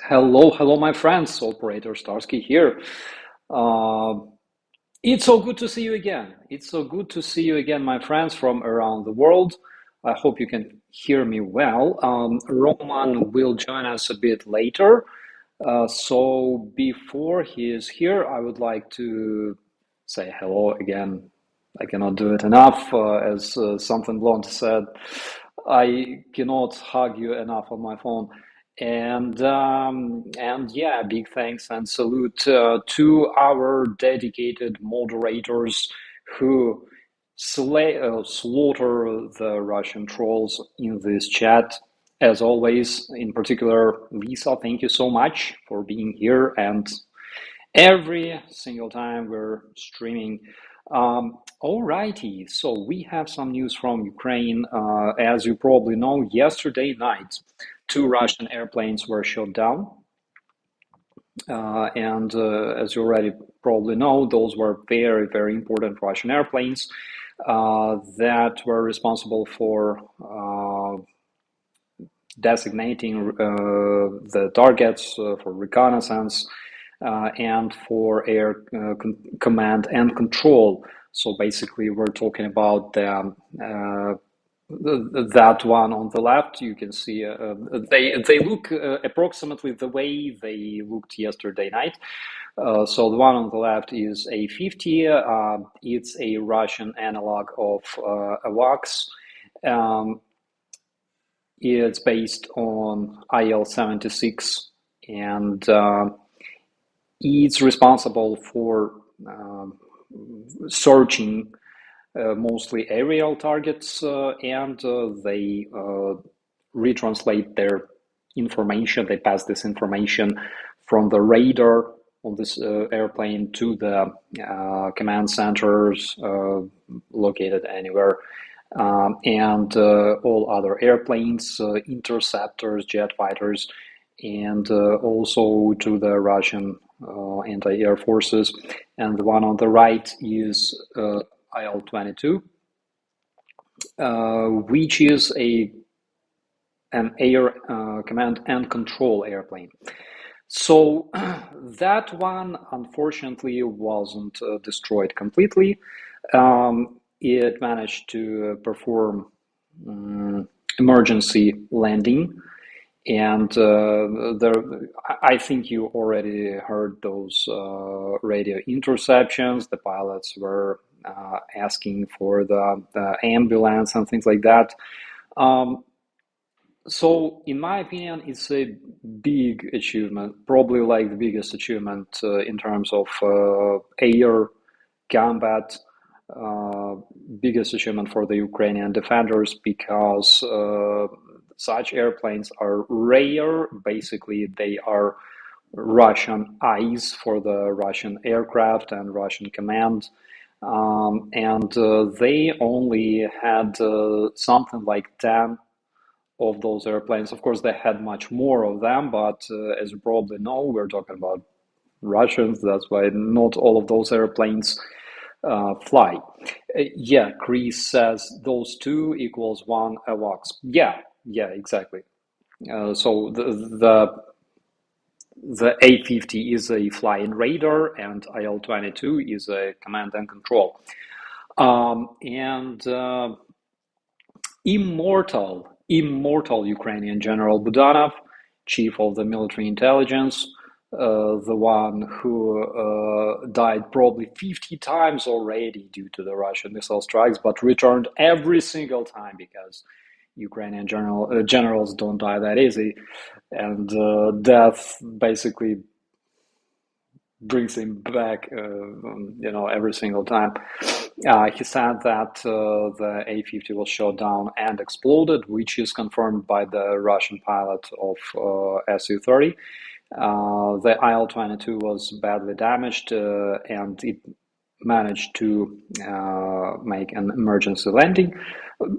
Hello, my friends. Operator Starsky here. Uh, it's so good to see you again. It's so good to see you again, my friends from around the world. I hope you can hear me well. Roman will join us a bit later. So before he is here, I would like to say hello again. I cannot do it enough. As something blonde said, I cannot hug you enough on my phone. And yeah, big thanks and salute to our dedicated moderators who slaughter the Russian trolls in this chat. As always, in particular, Lisa, thank you so much for being here. And every single time we're streaming. Alrighty, so we have some news from Ukraine. As you probably know, yesterday night, two Russian airplanes were shot down. And as you already probably know, those were very, very important Russian airplanes that were responsible for designating the targets for reconnaissance and for air command and control. So basically, we're talking about that one on the left. You can see they look approximately the way they looked yesterday night. So the one on the left is A-50. It's a Russian analog of AWACS. It's based on IL-76 and it's responsible for searching mostly aerial targets and they retranslate their information. They pass this information from the radar on this airplane to the command centers located anywhere. And all other airplanes, interceptors, jet fighters, and also to the Russian anti-air forces. And the one on the right is IL-22, which is an air command and control airplane. So that one, unfortunately, wasn't destroyed completely. It managed to perform emergency landing, and I think you already heard those radio interceptions. The pilots were asking for the ambulance and things like that. So, in my opinion, it's a big achievement, probably like the biggest achievement in terms of air combat, uh, biggest achievement for the Ukrainian defenders because such airplanes are rare. Basically, they are Russian eyes for the Russian aircraft and Russian command. And they only had something like 10 of those airplanes. Of course, they had much more of them, but as you probably know, we're talking about Russians. That's why not all of those airplanes fly. Yeah, Chris says those two equals one AWACS. Yeah, exactly. So the A-50 is a flying radar, and IL-22 is a command and control. And immortal Ukrainian General Budanov, chief of the military intelligence, the one who died probably 50 times already due to the Russian missile strikes, but returned every single time because Ukrainian generals don't die that easy, and death basically brings him back, every single time. He said that the A-50 was shot down and exploded, which is confirmed by the Russian pilot of Su-30. The IL-22 was badly damaged, and it managed to make an emergency landing.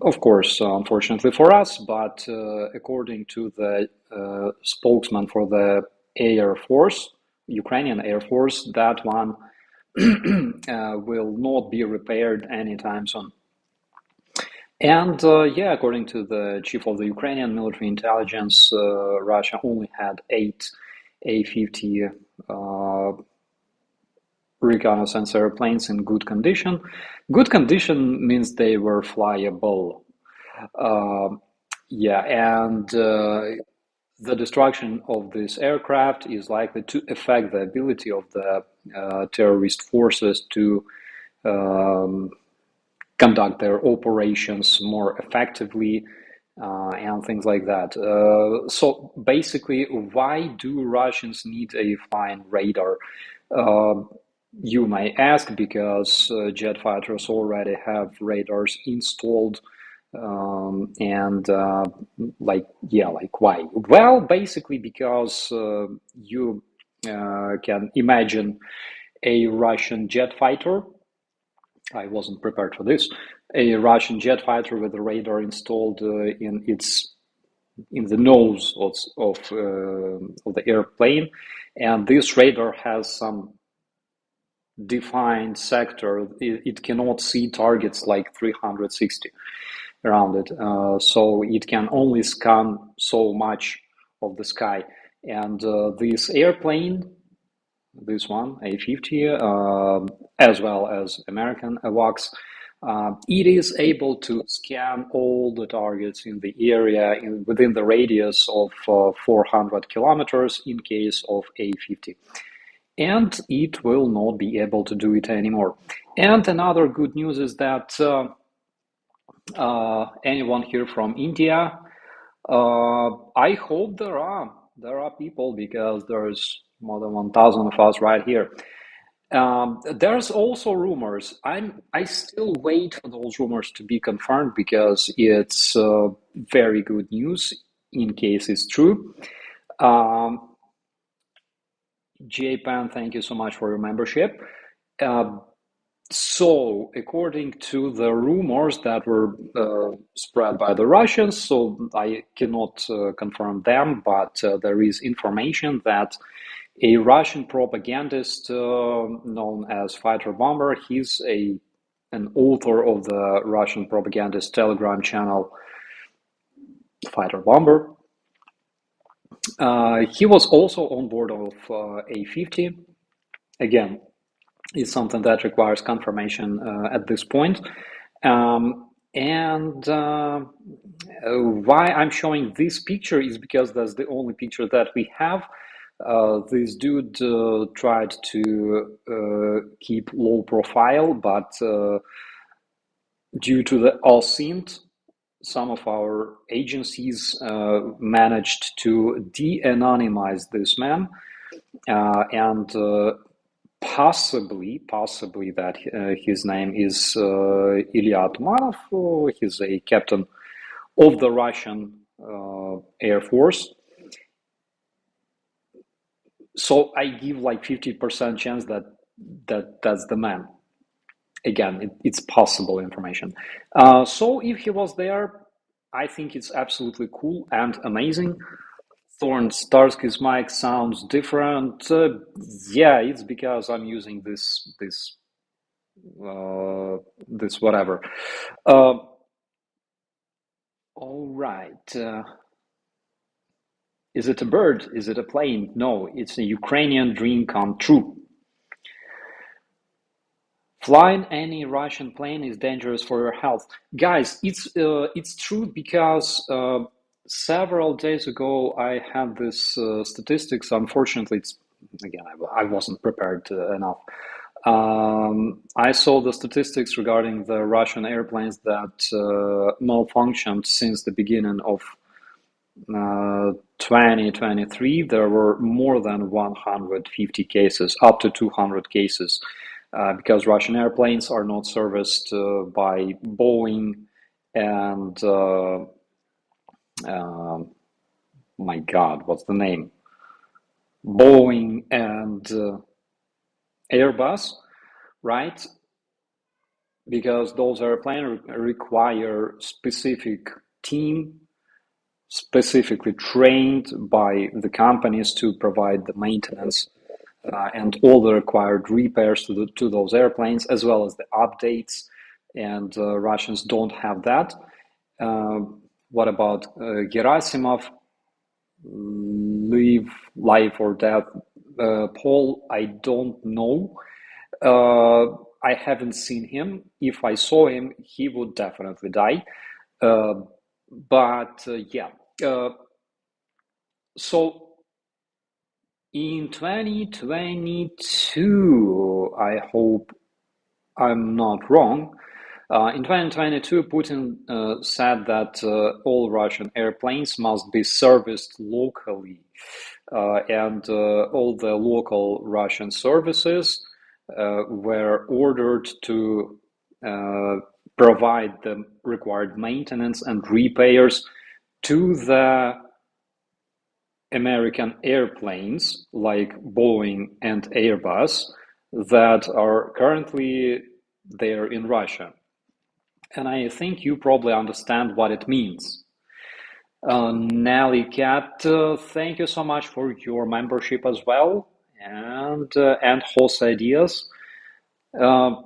Of course, unfortunately for us, but according to the spokesman for the Air Force, Ukrainian Air Force, that one will not be repaired anytime soon. And yeah, according to the chief of the Ukrainian military intelligence, Russia only had 8 A-50 reconnaissance airplanes in good condition. Good condition means they were flyable. Yeah, and the destruction of this aircraft is likely to affect the ability of the terrorist forces to um, conduct their operations more effectively and things like that. So basically, why do Russians need a flying radar? Uh, you may ask, because jet fighters already have radars installed, and like why? Well, basically because you can imagine a Russian jet fighter. I wasn't prepared for this. A Russian jet fighter with a radar installed in the nose of the airplane, and this radar has some defined sector. It cannot see targets like 360 around it, so it can only scan so much of the sky. And this airplane, this one, A-50, as well as American AWACS, it is able to scan all the targets in the area within the radius of 400 kilometers in case of A-50. And it will not be able to do it anymore. And another good news is that anyone here from India, I hope there are people, because there's more than 1,000 of us right here. There's also rumors. I still wait for those rumors to be confirmed, because it's very good news in case it's true. JPAN, thank you so much for your membership. So, according to the rumors that were spread by the Russians, so I cannot confirm them, but there is information that a Russian propagandist known as Fighter Bomber, he's an author of the Russian propagandist Telegram channel Fighter Bomber. He was also on board of A-50. Again, it's something that requires confirmation at this point. And why I'm showing this picture is because that's the only picture that we have. This dude tried to keep low profile, but due to the OSINT, some of our agencies managed to de-anonymize this man, and possibly that his name is Ilya Atmanov. He's a captain of the Russian Air Force. So I give like 50% chance that that's the man. Again, it's possible information. So if he was there, I think it's absolutely cool and amazing. Thorn Starsky's mic sounds different. Yeah, it's because I'm using this whatever. All right. Is it a bird? Is it a plane? No, it's a Ukrainian dream come true. Flying any Russian plane is dangerous for your health. Guys, it's true, because several days ago I had this statistics. Unfortunately, I wasn't prepared enough. I saw the statistics regarding the Russian airplanes that malfunctioned since the beginning of 2023. There were more than 150 cases, up to 200 cases, because Russian airplanes are not serviced by Boeing and my God, what's the name? Boeing and Airbus, right? Because those airplanes require specific team, specifically trained by the companies to provide the maintenance and all the required repairs to those airplanes, as well as the updates. And Russians don't have that. What about Gerasimov? live life or death Paul, I don't know. I haven't seen him. If I saw him, he would definitely die. Uh, but yeah. Uh, so in 2022, I hope I'm not wrong. In 2022, Putin said that all Russian airplanes must be serviced locally, and all the local Russian services were ordered to uh, provide the required maintenance and repairs to the American airplanes like Boeing and Airbus that are currently there in Russia. And I think you probably understand what it means. Nelly Cat, thank you so much for your membership as well, and host ideas. Uh,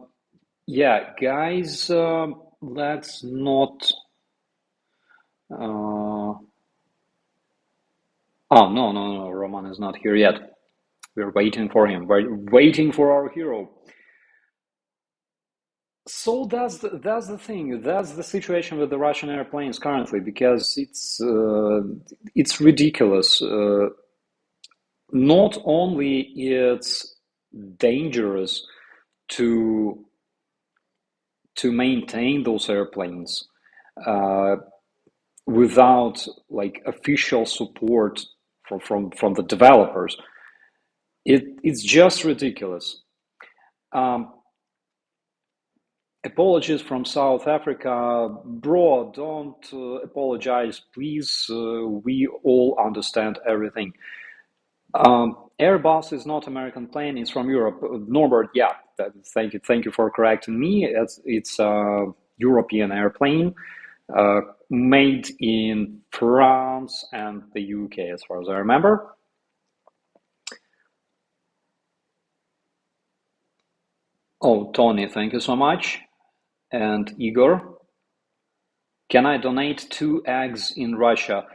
yeah, guys, let's not. Oh no, Roman is not here yet. We're waiting for him. We're waiting for our hero. So that's the thing. That's the situation with the Russian airplanes currently, because it's ridiculous. Not only it's dangerous to maintain those airplanes uh, without like official support from the developers. It's just ridiculous. Um, Apologies from South Africa. Bro, don't apologize, please. We all understand everything. Airbus is not American plane, it's from Europe. Norbert, yeah, thank you for correcting me. It's a European airplane made in France and the UK, as far as I remember. Oh, Tony, thank you so much. And Igor. Can I donate 2 eggs in Russia?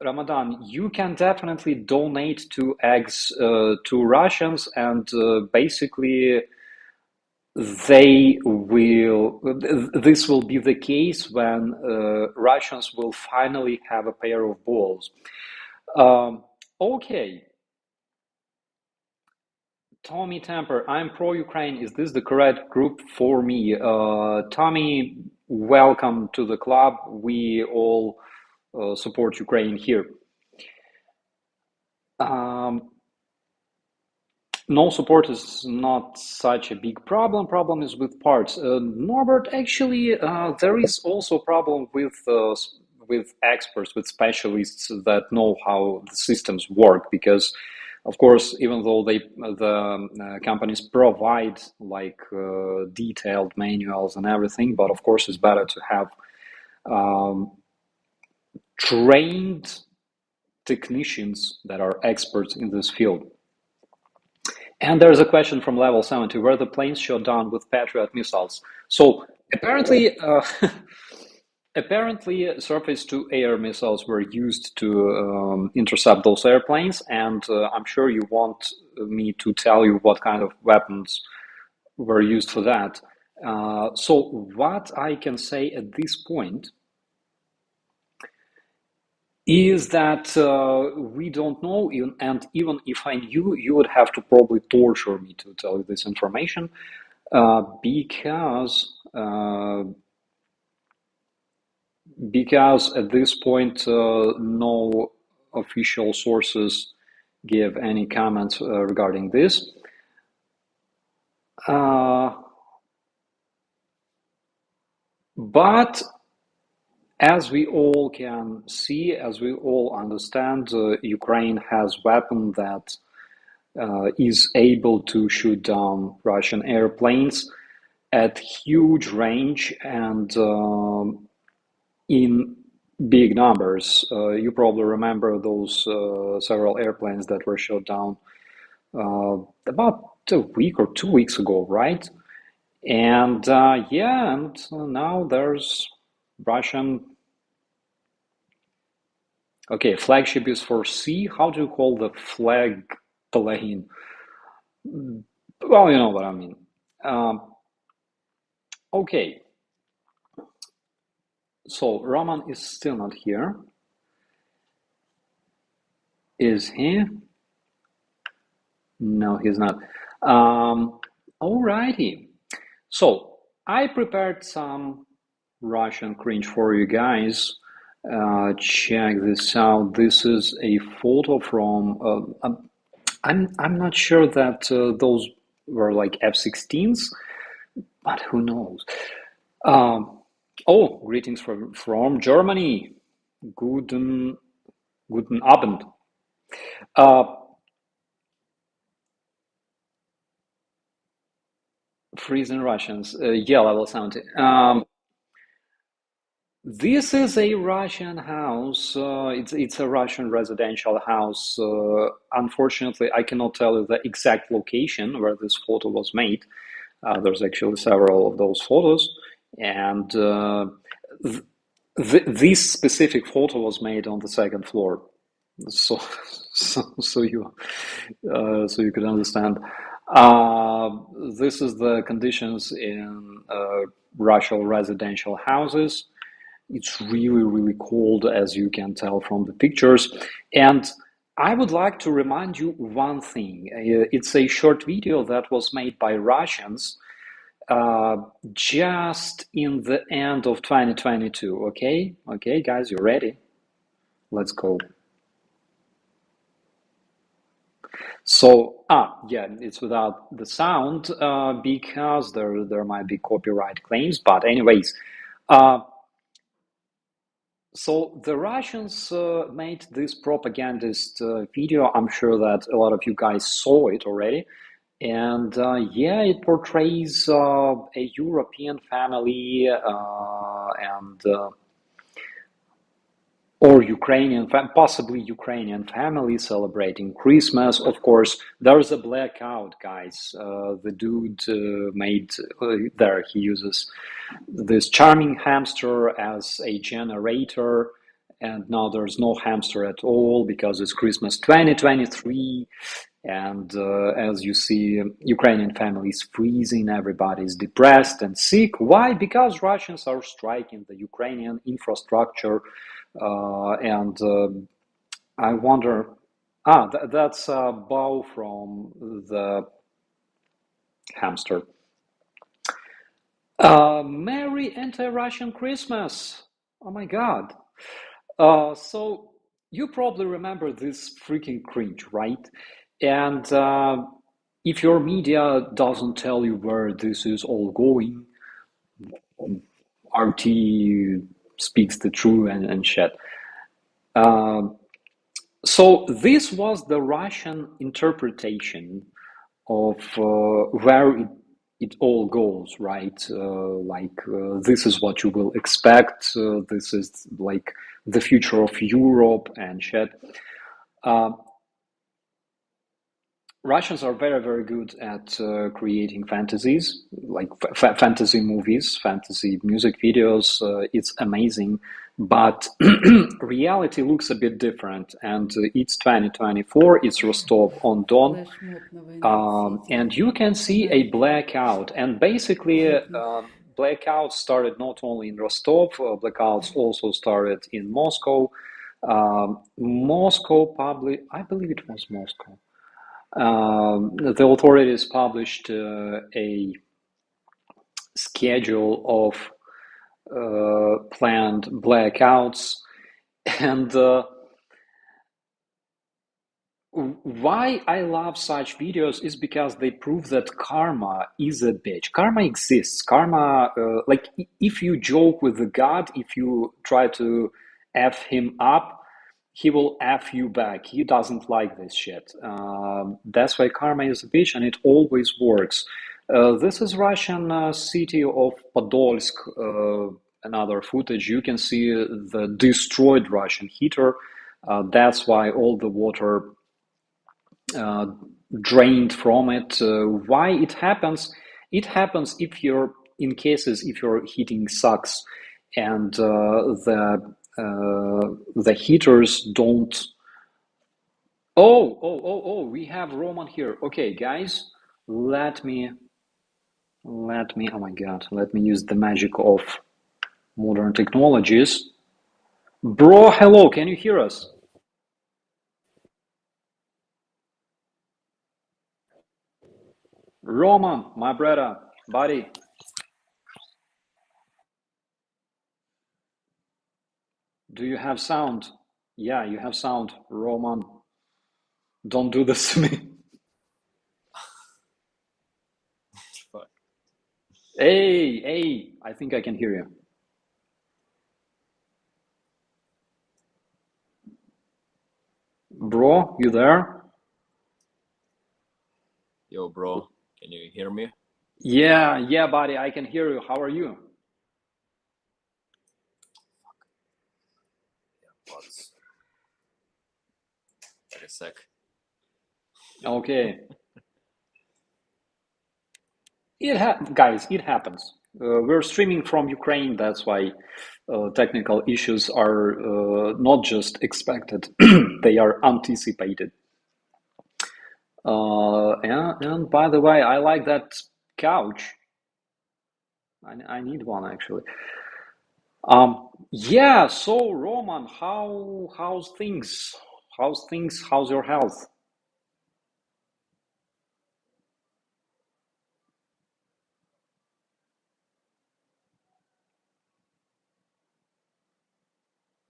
Ramadan, you can definitely donate 2 eggs to Russians, and basically they will. This will be the case when Russians will finally have a pair of balls. Okay, Tommy Temper, I'm pro-Ukraine. Is this the correct group for me? Tommy, welcome to the club. We all support Ukraine here. Um, no support is not such a big problem. Problem is with parts. Norbert, actually, there is also a problem with experts, with specialists that know how the systems work, because of course, even though the companies provide like detailed manuals and everything, but of course it's better to have um, trained technicians that are experts in this field. And there's a question from level 70: were the planes shot down with Patriot missiles? So apparently, apparently, surface-to-air missiles were used to intercept those airplanes, and I'm sure you want me to tell you what kind of weapons were used for that. So what I can say at this point is that we don't know, and even if I knew, you would have to probably torture me to tell you this information, because at this point no official sources give any comments regarding this. But as we all can see, as we all understand, Ukraine has weapon that is able to shoot down Russian airplanes at huge range and in big numbers. You probably remember those several airplanes that were shot down about a week or 2 weeks ago, right? And yeah, and now there's Russian Okay, flagship is for sea. How do you call the flag plane? Well, you know what I mean. Um, okay, so Roman is still not here. Is he? No, he's not. Alrighty. So I prepared some Russian cringe for you guys. Check this out. This is a photo from. I'm not sure that those were like F-16s, but who knows? Um, oh, greetings from Germany. Guten Abend. Uh, Freezing Russians. Yeah, level 70. This is a Russian house. It's a Russian residential house. Unfortunately, I cannot tell you the exact location where this photo was made. There's actually several of those photos, and th this specific photo was made on the second floor. So, so you could understand. Uh, this is the conditions in Russian residential houses. It's really, really cold, as you can tell from the pictures. And I would like to remind you one thing. It's a short video that was made by Russians uh, just in the end of 2022. Okay? Okay, guys, you ready? Let's go. So, yeah, it's without the sound because there might be copyright claims. But anyways, uh, so the Russians made this propagandist video. I'm sure that a lot of you guys saw it already. And yeah, it portrays a European family and or Ukrainian, possibly Ukrainian family celebrating Christmas. Of course, there's a blackout, guys. The dude made there, he uses this charming hamster as a generator, and now there's no hamster at all because it's Christmas 2023. And as you see, Ukrainian families freezing, everybody's depressed and sick. Why? Because Russians are striking the Ukrainian infrastructure. And I wonder, that's a bow from the hamster. Merry anti-Russian Christmas! Oh my God. So you probably remember this freaking cringe, right? And if your media doesn't tell you where this is all going, RT speaks the truth and shit. So this was the Russian interpretation of where it all goes, right? This is what you will expect. This is like the future of Europe and shit. Uh, Russians are very, very good at creating fantasies, like fantasy movies, fantasy music videos. It's amazing, but reality looks a bit different. And it's 2024. It's Rostov on Don, and you can see a blackout. And basically, blackouts started not only in Rostov. Blackouts also started in Moscow. Moscow, probably, I believe it was Moscow. The authorities published a schedule of planned blackouts, and why I love such videos is because they prove that karma is a bitch. Karma exists. Karma, like if you joke with the God, if you try to F him up, he will F you back. He doesn't like this shit. That's why karma is a bitch and it always works. This is Russian city of Podolsk. Another footage. You can see the destroyed Russian heater. That's why all the water uh, drained from it. Why it happens? It happens if you're in cases if your heating sucks and the the heaters don't. Oh, we have Roman here. Okay, guys, let me, oh my God, let me use the magic of modern technologies. Bro, hello, can you hear us? Roman, my brother, buddy. Do you have sound? Yeah, you have sound. Roman, don't do this to me. Fuck. Hey, I think I can hear you. Bro, you there? Yo, bro, can you hear me? Yeah, buddy, I can hear you. How are you? Pause. Wait a sec. Okay. Guys, it happens. We're streaming from Ukraine, that's why technical issues are not just expected, they are anticipated. And by the way, I like that couch. I need one actually. Yeah, so Roman, how's things? How's things? How's your health?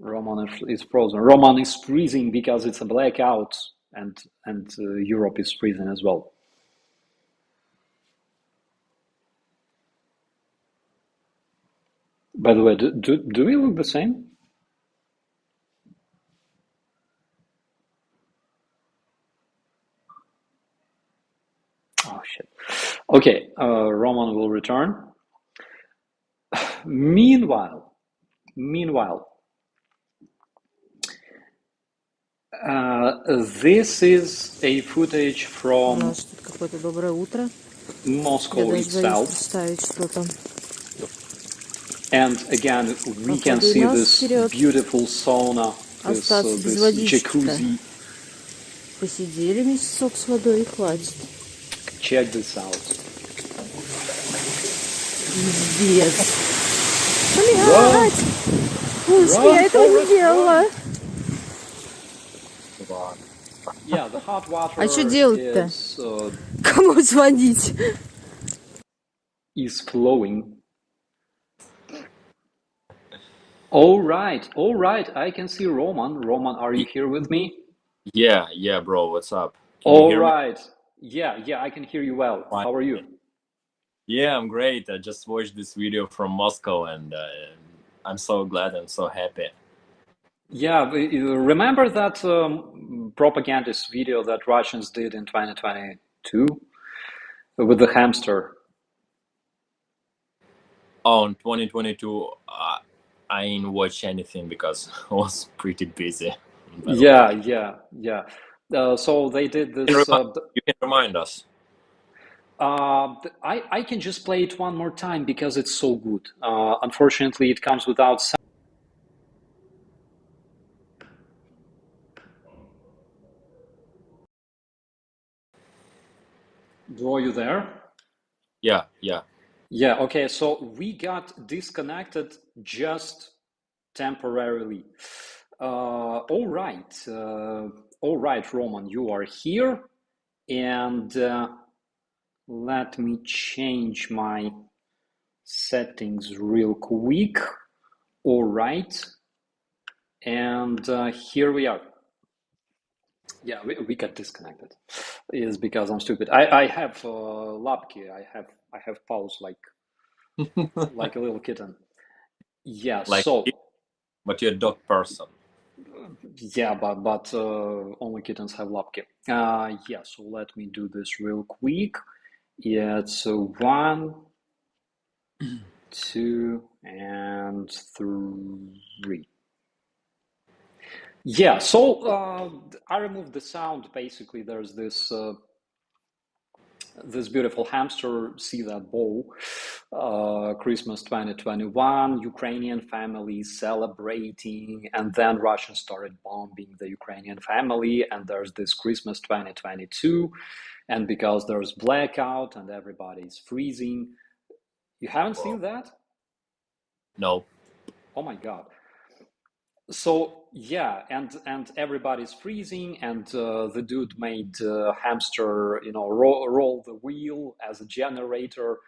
Roman is frozen. Roman is freezing because it's a blackout, and Europe is freezing as well. By the way, do we look the same? Oh shit. Okay, Roman will return. Meanwhile, meanwhile, this is a footage У from нас тут какое-то доброе утро. Я Moscow даже боюсь itself. представить, что там. And again, we can Походу, и see нас this вперед beautiful sauna, остаться без this водички-то. jacuzzi. Посидели месяцок с водой и хватит. Check this out. Пиздец. Блядь! Господи, я этого не делала. Yeah, the hot water А что делать-то? is, Кому звонить? is flowing. All right, I can see Roman. Roman, are you here with me? Yeah, bro, what's up? Can you All hear me? right. Yeah, I can hear you well. Fine. How are you? Yeah, I'm great. I just watched this video from Moscow and I'm so glad and so happy. Yeah, remember that propagandist video that Russians did in 2022 with the hamster? Oh, in 2022, I didn't watch anything because I was pretty busy, by the way. Yeah. So they did You this. can remind us. I can just play it one more time because it's so good. Unfortunately, it comes without sound. Are you there? Yeah. Yeah, okay, so we got disconnected just temporarily. All right, Roman, you are here, and let me change my settings real quick. All right, and here we are. Yeah, we got disconnected. Is because I'm stupid. I have lapki. I have paws like a little kitten. Yeah. Like, but you're a dog person. Yeah, but only kittens have lapki. Yeah. So let me do this real quick. Yeah, it's 1, 2, and 3. Yeah. So I removed the sound. Basically, there's this this beautiful hamster, see that bow, Christmas 2021, Ukrainian families celebrating, and then Russia started bombing the Ukrainian family, and there's this Christmas 2022, and because there's blackout and everybody's freezing. You haven't seen that? No. Oh my God. So yeah, and everybody's freezing, and the dude made hamster, roll the wheel as a generator,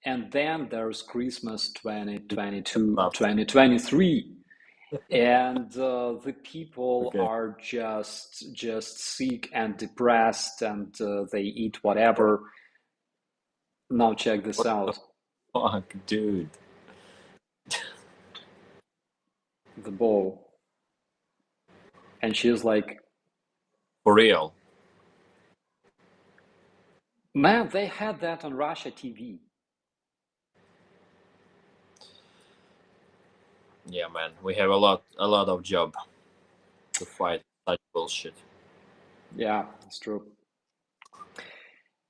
and then there's Christmas 2022, Not 2023, and the people okay. are just sick and depressed, and they eat whatever. Now check this What the out, fuck, dude? the bowl, and she's like, For real? man, they had that on Russia TV. Yeah, man. We have a lot of job to fight such bullshit. Yeah, it's true.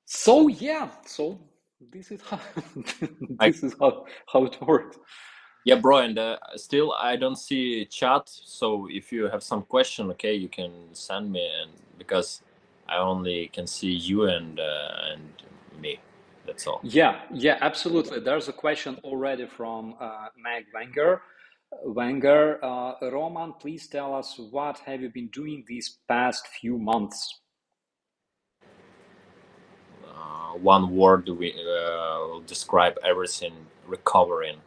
So yeah, so this is how this is how it works. Yeah, bro, and still I don't see chat. So if you have some question, okay, you can send me, and because I only can see you and me. That's all. Yeah, absolutely. There's a question already from Meg Wenger. Roman, please tell us what have you been doing these past few months? One word will describe everything: recovering.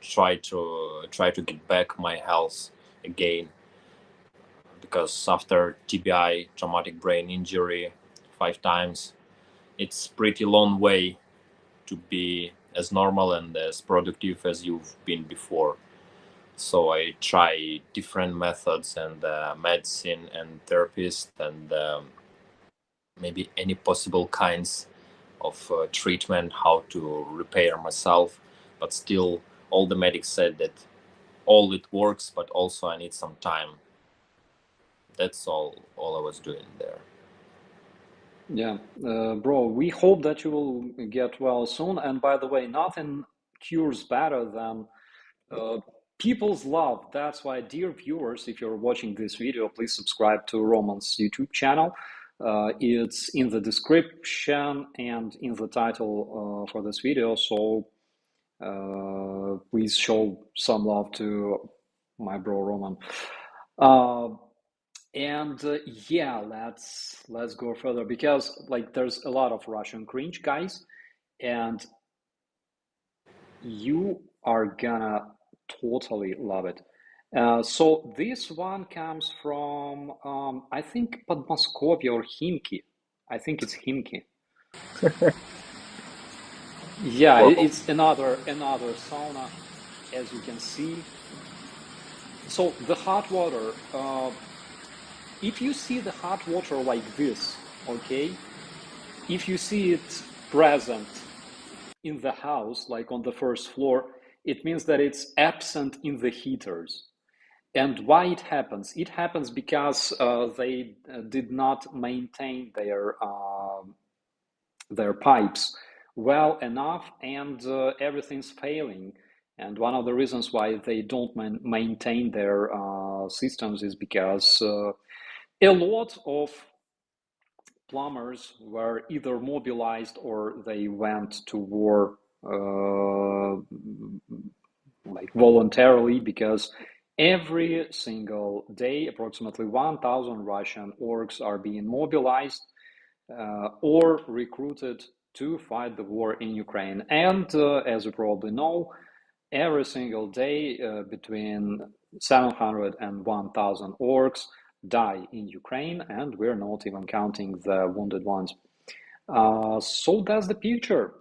Try to get back my health again, because after TBI, traumatic brain injury, 5 times, it's pretty long way to be as normal and as productive as you've been before. So I try different methods and medicine and therapist and maybe any possible kinds of treatment, how to repair myself. But still, all the medics said that all it works, but also I need some time. That's all I was doing there. Yeah, bro, we hope that you will get well soon. And by the way, nothing cures better than people's love. That's why, dear viewers, if you're watching this video, please subscribe to Roman's YouTube channel. It's in the description and in the title for this video. So please show some love to my bro Roman. Yeah, let's go further, because like there's a lot of Russian cringe, guys, and you are gonna totally love it. So this one comes from I think Podmoskovia or Himki. I think it's Himki. Yeah, it's another sauna, as you can see. So the hot water. If you see the hot water like this, okay, if you see it present in the house, like on the first floor, it means that it's absent in the heaters. And why it happens? It happens because they did not maintain their pipes well enough, and everything's failing. And one of the reasons why they don't maintain their systems is because a lot of plumbers were either mobilized or they went to war like voluntarily, because every single day approximately 1,000 Russian orcs are being mobilized or recruited to fight the war in Ukraine. And as you probably know, every single day between 700 and 1,000 orcs die in Ukraine, and we're not even counting the wounded ones. So that's the picture.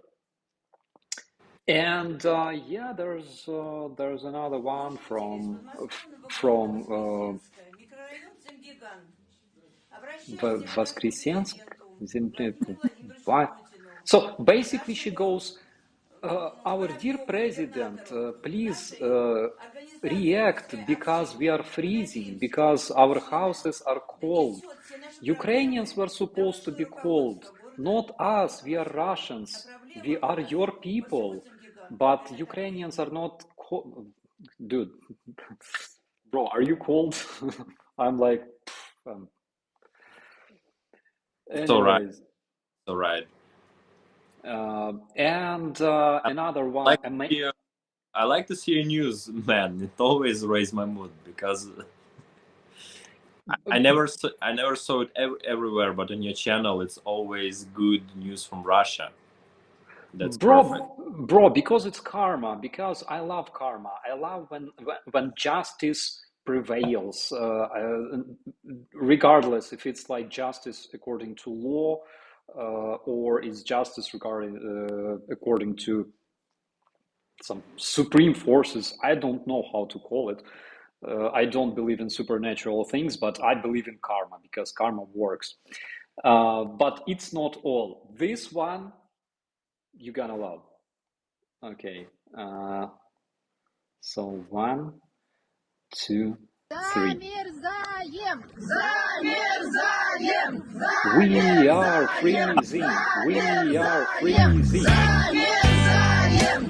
And yeah, there's another one from Воскресенск. What? So basically, she goes, our dear president, please react, because we are freezing, because our houses are cold. Ukrainians were supposed to be cold. not us. We are Russians. We are your people. But Ukrainians are not. Dude, bro, are you cold? I'm like, um, It's all right. anyways. It's all right. And I another one. like to hear, I like to see news, man. It always raises my mood because I never saw it everywhere, but on your channel, it's always good news from Russia. That's perfect. Bro, because it's karma. Because I love karma. I love when justice prevails, regardless if it's like justice according to law, or is justice regarding according to some supreme forces. I don't know how to call it. I don't believe in supernatural things, but I believe in karma because karma works. But it's not all. This one you're gonna love. Okay. So 1, 2, 3. Замерзаем! We are freezing. We are freezing. Замерзаем!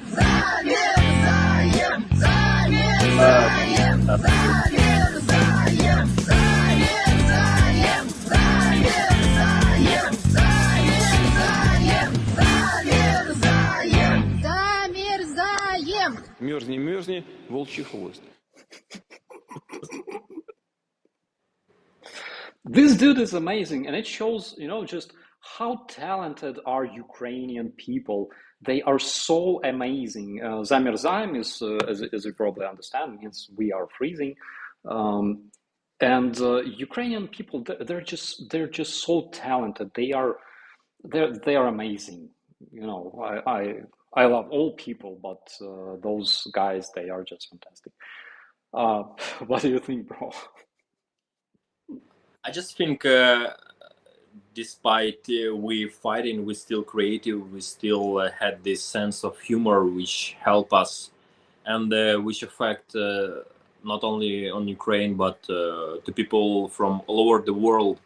Мерзни, мерзни, волчий хвост. This dude is amazing, and it shows, just how talented are Ukrainian people. They are so amazing. Zamierzaim is, as you probably understand, means we are freezing. And Ukrainian people, they're just so talented. They are amazing. I love all people, but those guys, they are just fantastic. What do you think, bro? I just think, despite we fighting, we still creative. We still had this sense of humor, which help us, and which affect not only on Ukraine but to people from all over the world,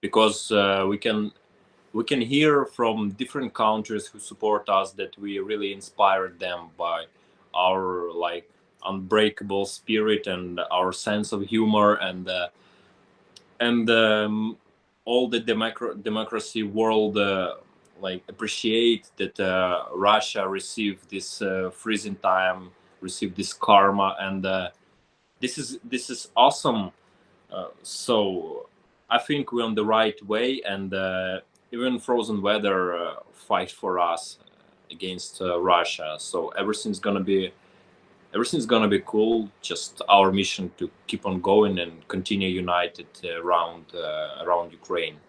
because we can hear from different countries who support us that we really inspired them by our like unbreakable spirit and our sense of humor, and all the democracy world like appreciate that Russia received this freezing time, received this karma, and this is awesome. So I think we're on the right way, and even frozen weather fight for us against Russia. So everything's gonna be cool. Just our mission to keep on going and continue united around Ukraine.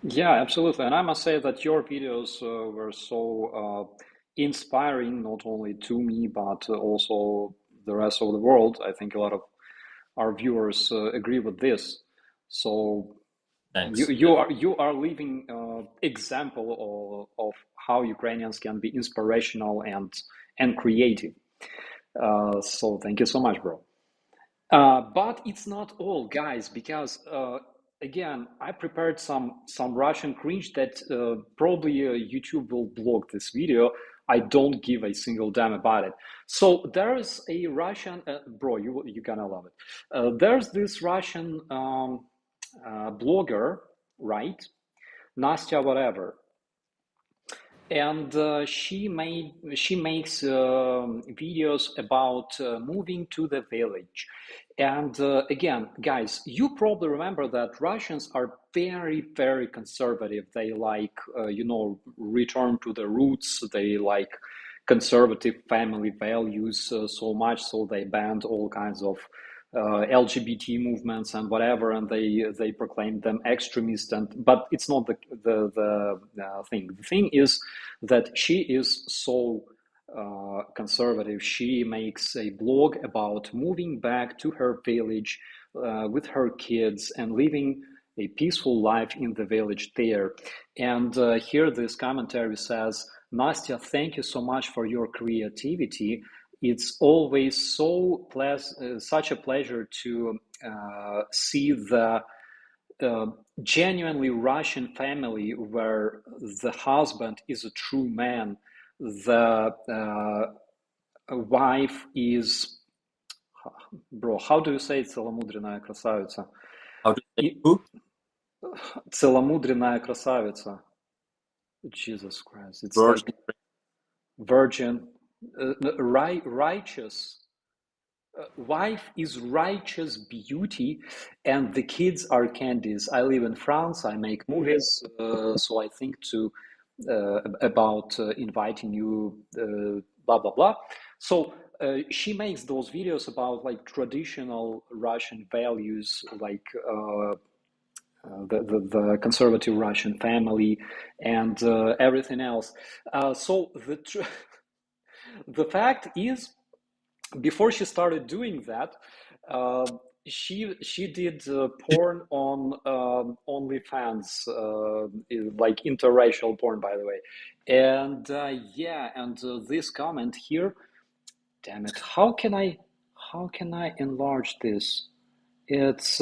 Yeah, absolutely. And I must say that your videos were so inspiring, not only to me, but also the rest of the world. I think a lot of our viewers agree with this. So Thanks. you are living example of how Ukrainians can be inspirational and creative. So thank you so much, bro. But it's not all, guys, because again, I prepared some Russian cringe that probably YouTube will block this video. I don't give a single damn about it. So there is a Russian, bro, you gonna love it. There's this Russian blogger, right? Nastya, whatever, and she makes videos about moving to the village. And again, guys, you probably remember that Russians are very, very conservative. They like return to the roots. They like conservative family values so much, so they banned all kinds of LGBT movements and whatever, and they proclaim them extremist. But it's not the thing. The thing is that she is so conservative. She makes a blog about moving back to her village with her kids and living a peaceful life in the village there. And here this commentary says, Nastya, thank you so much for your creativity. It's always such a pleasure to see the genuinely Russian family where the husband is a true man, the wife is, bro, how do you say целомудренная красавица? How to say who? Целомудренная красавица. Jesus Christ, it's Virgin. like virgin, righteous. Wife is righteous beauty, and the kids are candies. I live in France. I make movies, so I think about inviting you, blah blah blah. So she makes those videos about like traditional Russian values, like the conservative Russian family and everything else. So the fact is, before she started doing that, she did porn on OnlyFans, like interracial porn, by the way. And yeah, and this comment here, damn it, how can I enlarge this? It's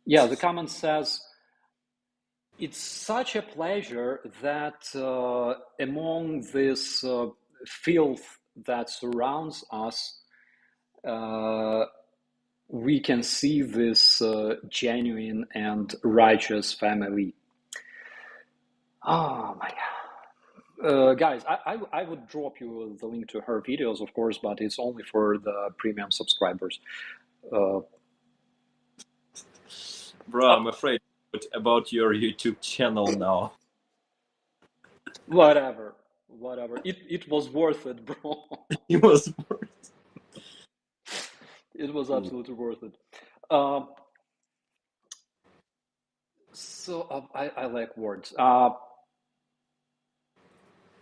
yeah, the comment says, it's such a pleasure that among this filth that surrounds us, we can see this genuine and righteous family. Oh my God. Guys, I would drop you the link to her videos, of course, but it's only for the premium subscribers. Bro, I'm afraid about your YouTube channel now. Whatever. It was worth it, bro. It was worth. It was absolutely worth it. So I like words.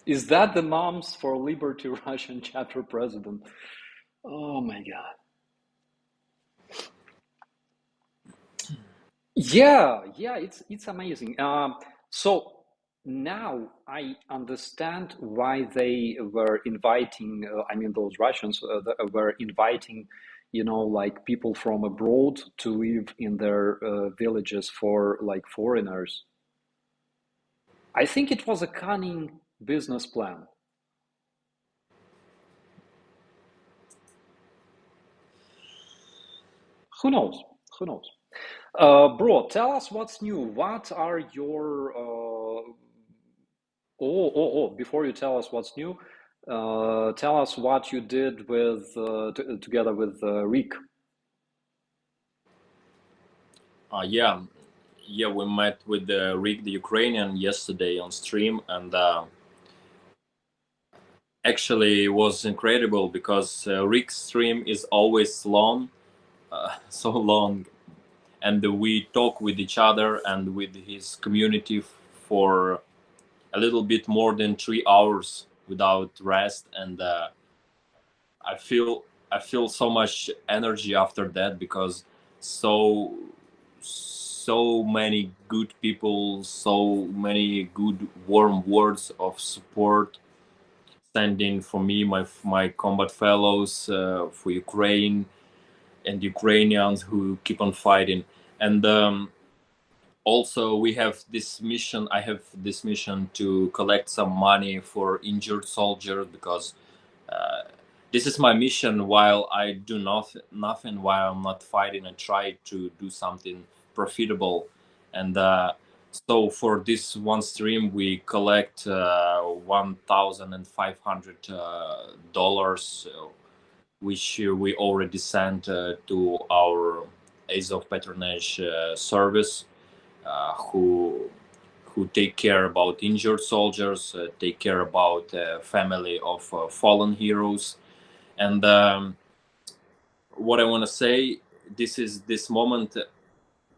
Is that the Moms for Liberty Russian chapter president? Oh my God. Yeah, it's amazing. So now I understand why they were inviting. I mean, those Russians were inviting, like people from abroad to live in their villages for like foreigners. I think it was a cunning business plan. Who knows? Who knows? Bro, tell us what's new. What are your before you tell us what's new, tell us what you did with together with Rick. Yeah, we met with Rick the Ukrainian yesterday on stream, and actually it was incredible because Rick's stream is always long, so long, and we talk with each other and with his community for a little bit more than 3 hours without rest, and I feel so much energy after that because so many good people, so many good warm words of support standing for me, my combat fellows, for Ukraine and Ukrainians who keep on fighting. And also we have this mission. I have this mission to collect some money for injured soldiers because this is my mission. While I do nothing while I'm not fighting, and try to do something profitable. And so for this one stream, we collect $1,500, which we already sent to our Azov patronage service, who take care about injured soldiers, take care about family of fallen heroes. And what I want to say, this moment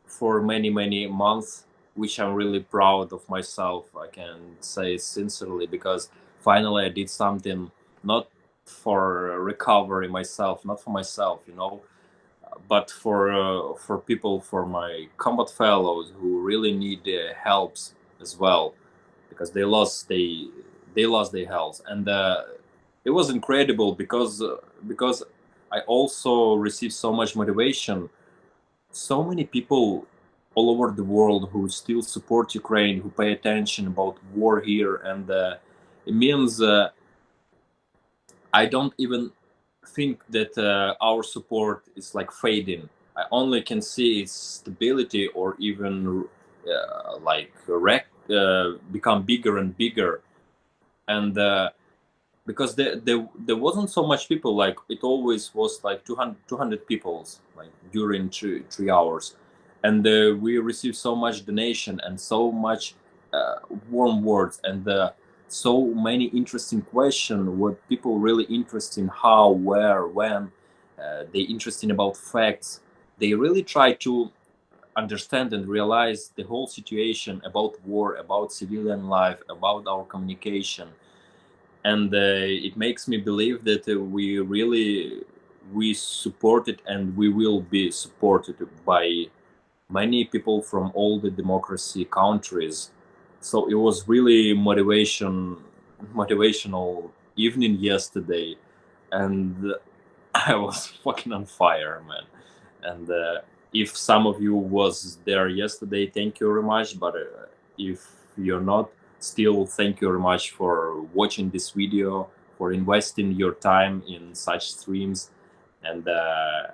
for many months, which I'm really proud of myself. I can say sincerely, because finally I did something not for recovery myself, not for myself, but for people, for my combat fellows who really need helps as well, because they lost their health. And it was incredible because I also received so much motivation. So many people all over the world who still support Ukraine, who pay attention about war here, and it means I don't even think that our support is like fading. I only can see its stability or even become bigger and bigger. And because there wasn't so much people, like it always was like 200 people like during 3 hours, and we received so much donation and so much warm words and so many interesting questions. What people really interested in, how, where, when, they interested about facts. They really try to understand and realize the whole situation about war, about civilian life, about our communication. And it makes me believe that we supported and we will be supported by many people from all the democracy countries. So it was really motivational evening yesterday, and I was fucking on fire, man. And if some of you was there yesterday, thank you very much. But if you're not, still thank you very much for watching this video, for investing your time in such streams, and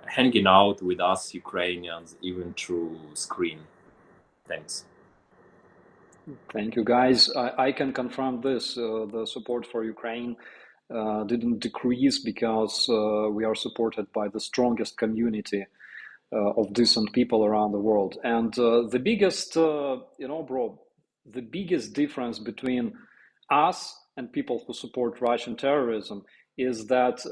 hanging out with us Ukrainians even through screen. Thanks. Thank you, guys. I can confirm this. The support for Ukraine didn't decrease because we are supported by the strongest community of decent people around the world. And the biggest, bro, the biggest difference between us and people who support Russian terrorism is that,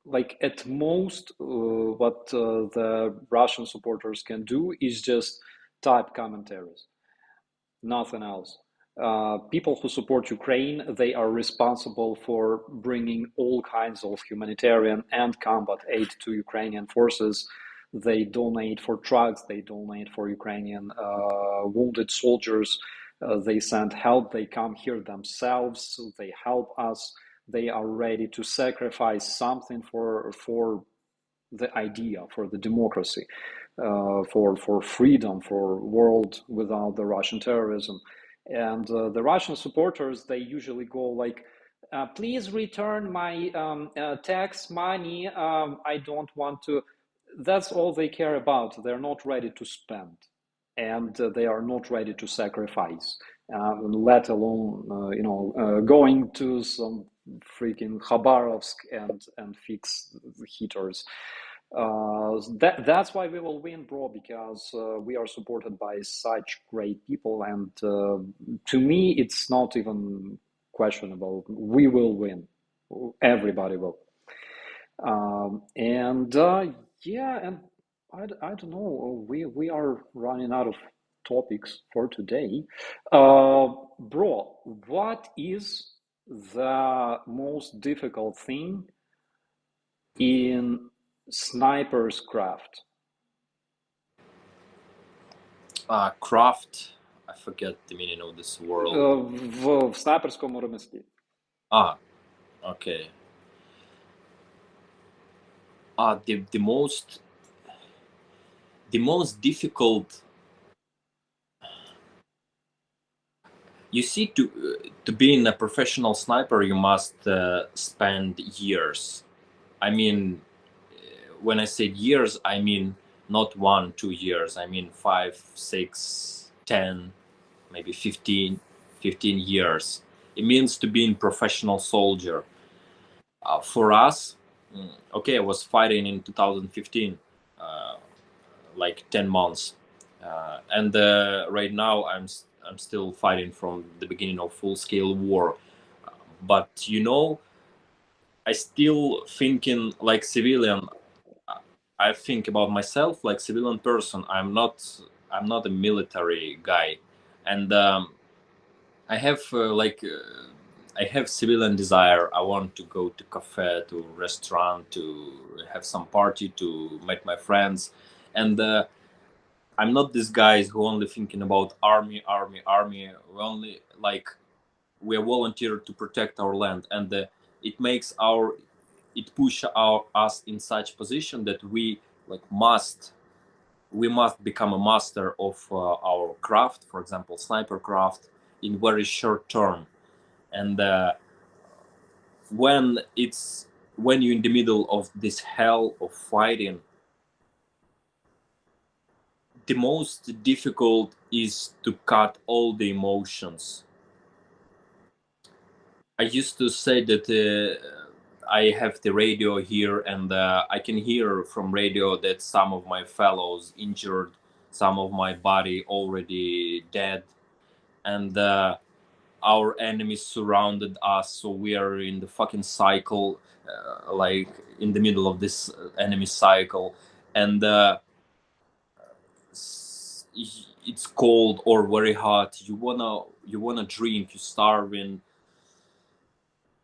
like, at most, what the Russian supporters can do is just type commentaries, nothing else. People who support Ukraine, they are responsible for bringing all kinds of humanitarian and combat aid to Ukrainian forces. They donate for trucks, they donate for Ukrainian wounded soldiers, they send help, they come here themselves, they help us, they are ready to sacrifice something for the idea, for the democracy, for freedom, for world without the Russian terrorism. And the Russian supporters, they usually go like, please return my tax money. I don't want to. That's all they care about. They're not ready to spend, and they are not ready to sacrifice, let alone going to some freaking Khabarovsk and fix the heaters. That's why we will win, bro, because we are supported by such great people, and to me, it's not even questionable. We will win. Everybody will. And yeah, and I don't know. We are running out of topics for today. Bro, what is the most difficult thing in sniper's craft? Craft, I forget the meaning of this word. В снайперському ремеслі. Okay. The most difficult, you see, to being a professional sniper, you must spend years. I mean, when I said years, I mean not 1-2 years. I mean 5, 6, 10, maybe 15 years. It means to be a professional soldier. For us, okay, I was fighting in 2015, like 10 months, and right now I'm still fighting from the beginning of full-scale war. But I still thinking like civilian. I think about myself like civilian person. I'm not a military guy, and I have I have civilian desire. I want to go to cafe, to restaurant, to have some party, to meet my friends, and I'm not this guy who only thinking about army. We only we are volunteer to protect our land, and it push us in such position that we must we must become a master of our craft, for example, sniper craft, in very short term. And when you're in the middle of this hell of fighting, the most difficult is to cut all the emotions. I used to say that I have the radio here, and I can hear from radio that some of my fellows injured, some of my body already dead, and our enemies surrounded us, so we are in the fucking cycle, like in the middle of this enemy cycle, and it's cold or very hot. You wanna drink. You're starving,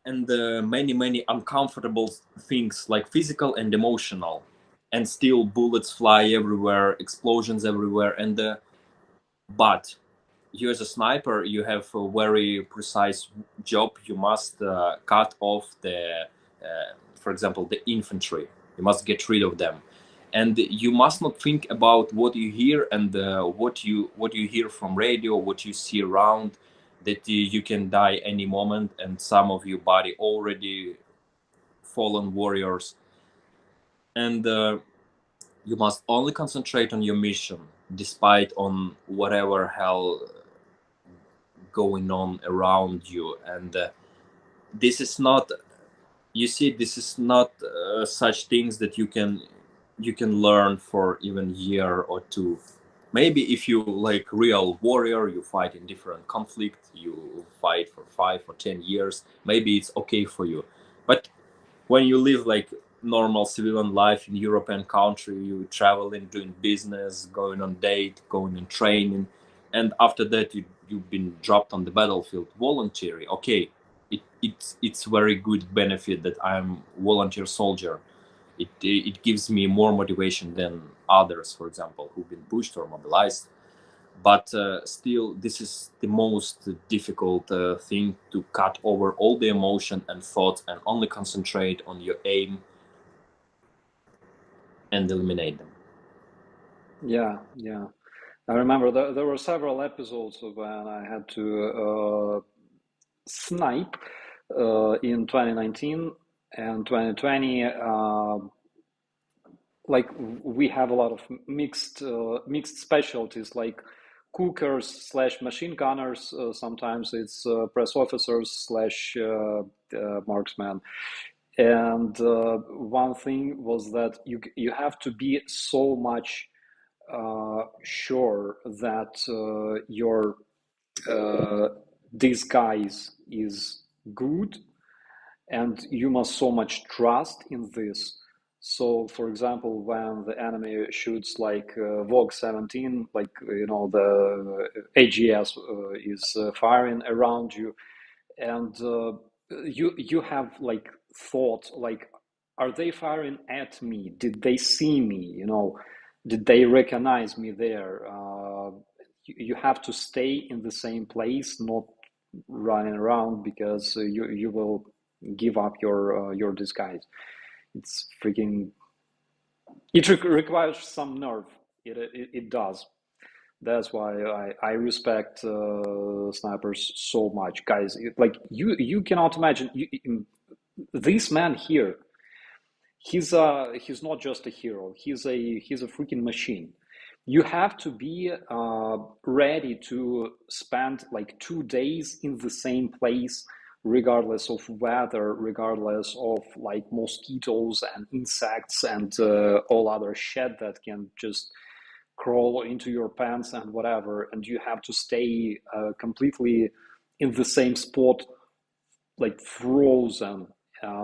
and many uncomfortable things like physical and emotional, and still bullets fly everywhere, explosions everywhere, and but you as a sniper, you have a very precise job. You must cut off for example, the infantry. You must get rid of them, and you must not think about what you hear and what you hear from radio, what you see around. That you can die any moment, and some of your body already fallen warriors, and you must only concentrate on your mission, despite on whatever hell going on around you. And this is not, you see, this is not such things that you can learn for even year or two. Maybe if you like real warrior, you fight in different conflict, you fight for 5 or 10 years, maybe it's okay for you. But when you live like normal civilian life in European country, you traveling, doing business, going on date, going on training, and after that you've been dropped on the battlefield voluntary. Okay, it's very good benefit that I'm volunteer soldier. It gives me more motivation than others, for example, who've been pushed or mobilized. But still, this is the most difficult thing, to cut over all the emotion and thoughts and only concentrate on your aim and eliminate them. Yeah, yeah. I remember there were several episodes when I had to snipe in 2019 and 2020. Like we have a lot of mixed specialties, like cookers slash machine gunners. Sometimes it's press officers slash marksman. And one thing was that you have to be so much sure that your disguise is good, and you must so much trust in this. So, for example, when the enemy shoots like Vogue 17, like the AGS is firing around you, and you have like thought like, are they firing at me? Did they see me? Did they recognize me there? You have to stay in the same place, not running around, because you will give up your disguise. It's freaking. It requires some nerve. It does. That's why I respect snipers so much, guys. Like you cannot imagine this man here. He's not just a hero. He's a freaking machine. You have to be ready to spend like 2 days in the same place, regardless of weather, regardless of like mosquitoes and insects and all other shit that can just crawl into your pants and whatever. And you have to stay completely in the same spot, like frozen,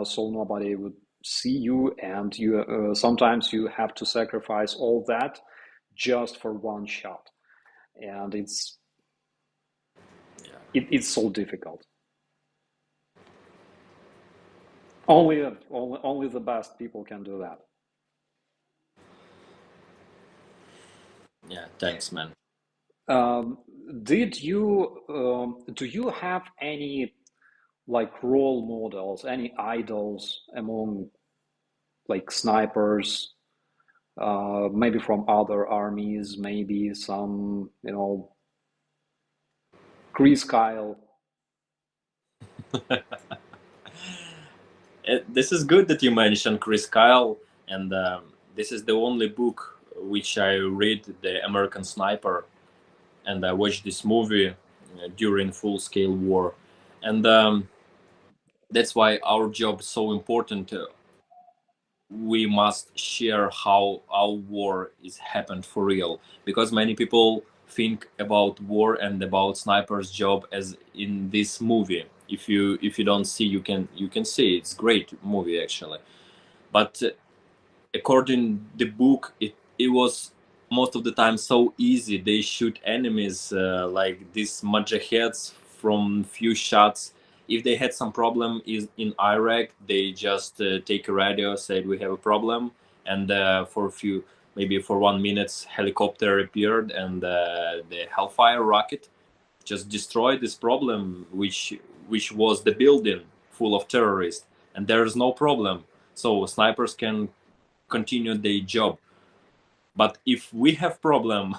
so nobody would see you. And you sometimes you have to sacrifice all that just for one shot, and it's so difficult. Only the best people can do that. Yeah, thanks, man. um, do you have any like role models, any idols among like snipers, maybe from other armies, maybe some, Chris Kyle. This is good that you mentioned Chris Kyle, and this is the only book which I read, The American Sniper, and I watched this movie during full-scale war, and that's why our job is so important. We must share how our war is happened for real, because many people think about war and about sniper's job as in this movie. If you don't see, you can see it's great movie actually, but according the book, it was most of the time so easy. They shoot enemies like these mujaheads from few shots. If they had some problem is in Iraq, they just take a radio, said we have a problem, and for a few, maybe for 1 minute, helicopter appeared, and the Hellfire rocket just destroyed this problem, which was the building full of terrorists, and there is no problem. So snipers can continue their job. But if we have problem,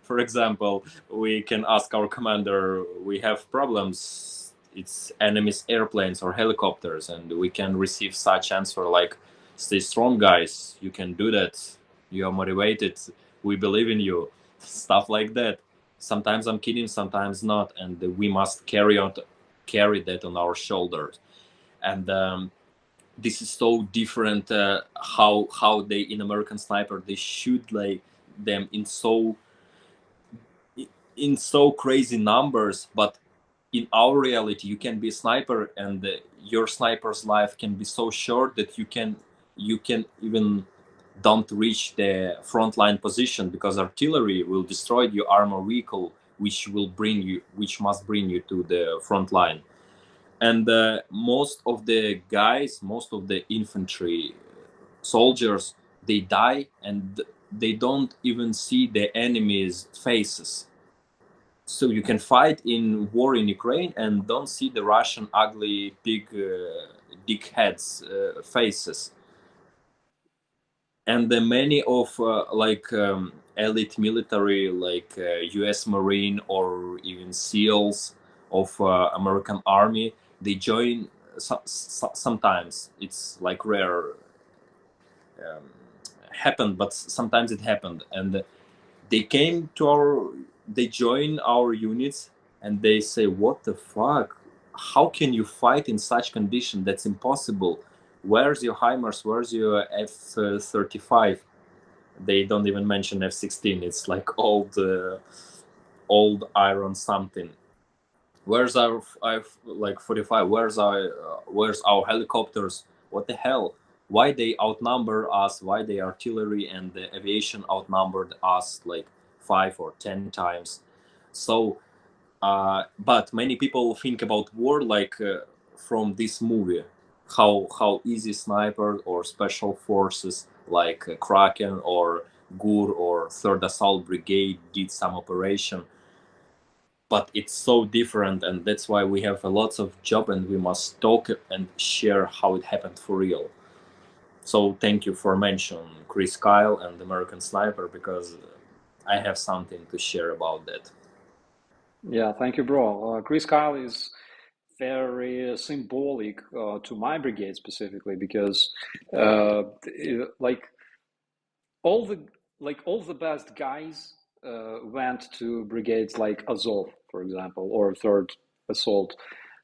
for example, we can ask our commander, we have problems, it's enemy's airplanes or helicopters, and we can receive such answer like, stay strong guys, you can do that, you are motivated, we believe in you, stuff like that. Sometimes I'm kidding, sometimes not, and we must carry that on our shoulders. And this is so different, how they in American Sniper they shoot like them in so crazy numbers, but in our reality you can be a sniper, and your sniper's life can be so short that you can even don't reach the frontline position, because artillery will destroy your armor vehicle, which must bring you to the front line. And most of the guys, most of the infantry soldiers, they die and they don't even see the enemy's faces. So you can fight in war in Ukraine and don't see the Russian ugly big dick heads faces. And the many of elite military like US Marine or even SEALs of American Army, they join sometimes. It's like rare um, happened, but sometimes it happened, and they join our units, and they say, what the fuck, how can you fight in such condition? That's impossible. Where's your HIMARS, where's your F-35? They don't even mention F-16. It's like old iron something. Where's our like 45? Where's our helicopters? What the hell? Why they outnumber us? Why the artillery and the aviation outnumbered us like 5 or 10 times? So, but many people think about war like from this movie, how easy sniper or special forces like Kraken or GUR or Third Assault Brigade did some operation, but it's so different, and that's why we have a lots of job, and we must talk and share how it happened for real. So thank you for mentioning Chris Kyle and American Sniper, because I have something to share about that. Yeah, thank you, bro. Chris Kyle is very symbolic to my brigade specifically, because like all the best guys went to brigades like Azov, for example, or Third Assault.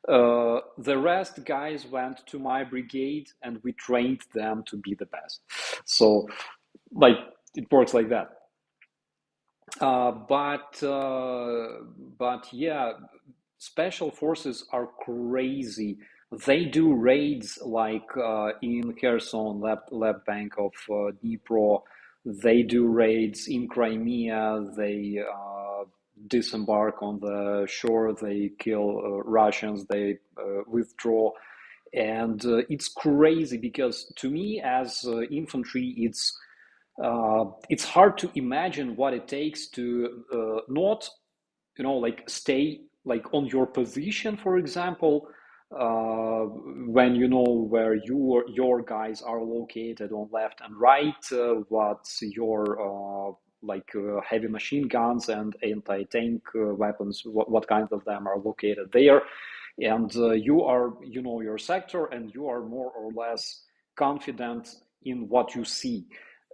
The rest guys went to my brigade, and we trained them to be the best. So, like, it works like that. But yeah, special forces are crazy. They do raids like in Kherson, left bank of Dnipro. They do raids in Crimea. They disembark on the shore. They kill Russians. They withdraw. And it's crazy, because to me, as infantry, it's hard to imagine what it takes to not, like, stay like on your position, for example, when you know where your guys are located on left and right, what your heavy machine guns and anti-tank weapons, what kinds of them are located there, and you know your sector, and you are more or less confident in what you see.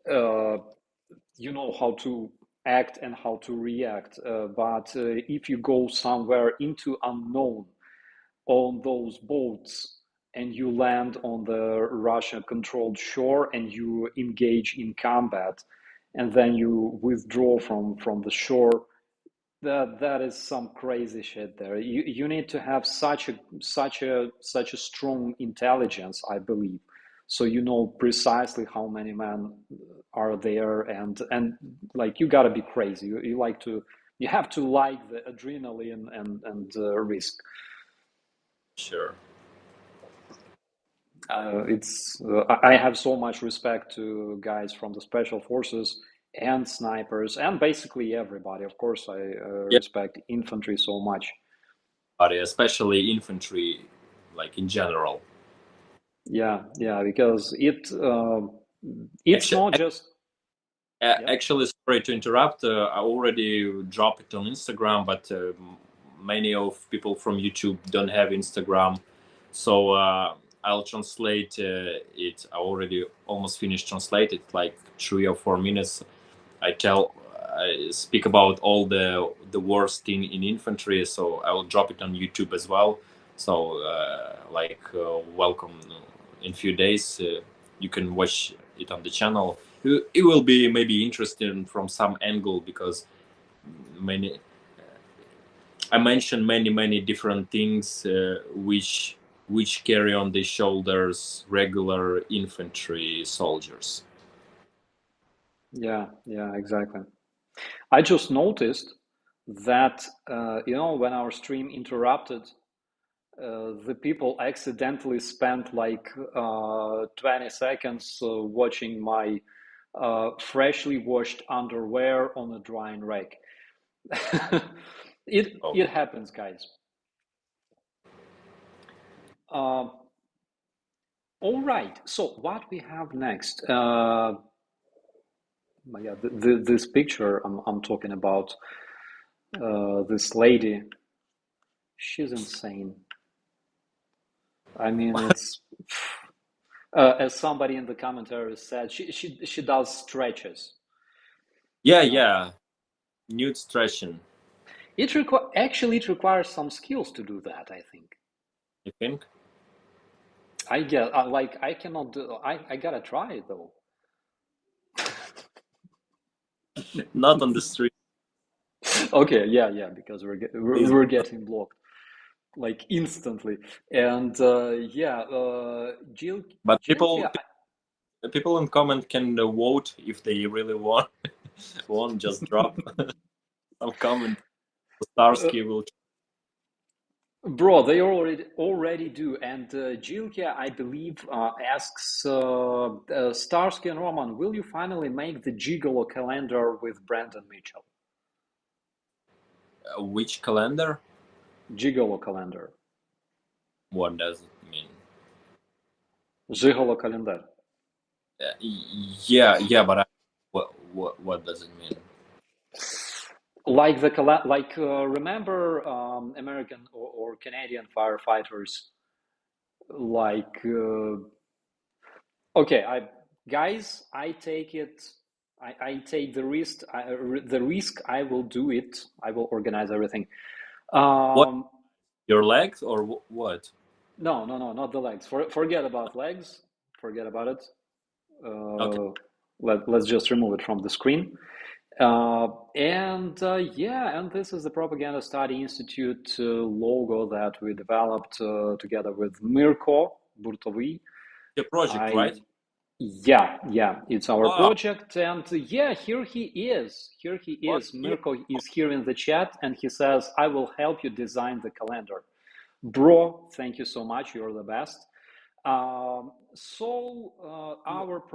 You know how to act and how to react, but if you go somewhere into unknown on those boats and you land on the Russian controlled shore and you engage in combat and then you withdraw from the shore, that is some crazy shit there. You need to have such a strong intelligence, I believe, so you know precisely how many men are there, and like you gotta be crazy. You have to like the adrenaline and risk. Sure. I have so much respect to guys from the special forces and snipers and basically everybody. Of course, I Yeah, respect infantry so much. but especially infantry, like in general. Yeah, because it's Actually, not just yeah. actually, sorry to interrupt. I already dropped it on Instagram, but many of people from YouTube don't have Instagram, so I'll translate it. I already almost finished translated, like 3 or 4 minutes. I speak about all the worst in infantry, so I will drop it on YouTube as well. So welcome in few days. You can watch it on the channel. It will be maybe interesting from some angle because many I mentioned many different things which carry on the shoulders regular infantry soldiers. Yeah, exactly. I just noticed that when our stream interrupted, the people accidentally spent like 20 seconds watching my freshly washed underwear on a drying rack. Oh. It happens, guys. Uh, all right. So what we have next? Yeah, this picture I'm talking about. This lady, she's insane. I mean, it's as somebody in the commentaries said, she does stretches. Yeah, nude stretching. It requires some skills to do that, I think. You think? I get like I cannot do. I gotta try it though. Not on the street. Okay, yeah, because Please. we're getting blocked like instantly, and But Jill, yeah, people in comment can vote if they really want. Won't just drop some comment. Starsky will. bro, they already do, and Jilkia, I believe, asks Starsky and Roman, will you finally make the Gigolo calendar with Brandon Mitchell? Which calendar? Gigolo calendar. What does it mean? Gigolo calendar. Yeah, but what does it mean? Like remember American or Canadian firefighters, like okay, I take it. I take the risk. The risk. I will do it. I will organize everything. What, Um, your legs or what? no, not the legs. Forget about legs. Forget about it. Okay. Let's just remove it from the screen. And this is the Propaganda Study Institute logo that we developed together with Mirko Burtovi. The project, right? Yeah, it's our Wow. project, and here he is. Here he What is. year? Mirko is here in the chat, and he says, "I will help you design the calendar." Bro, thank you so much. You're the best. Our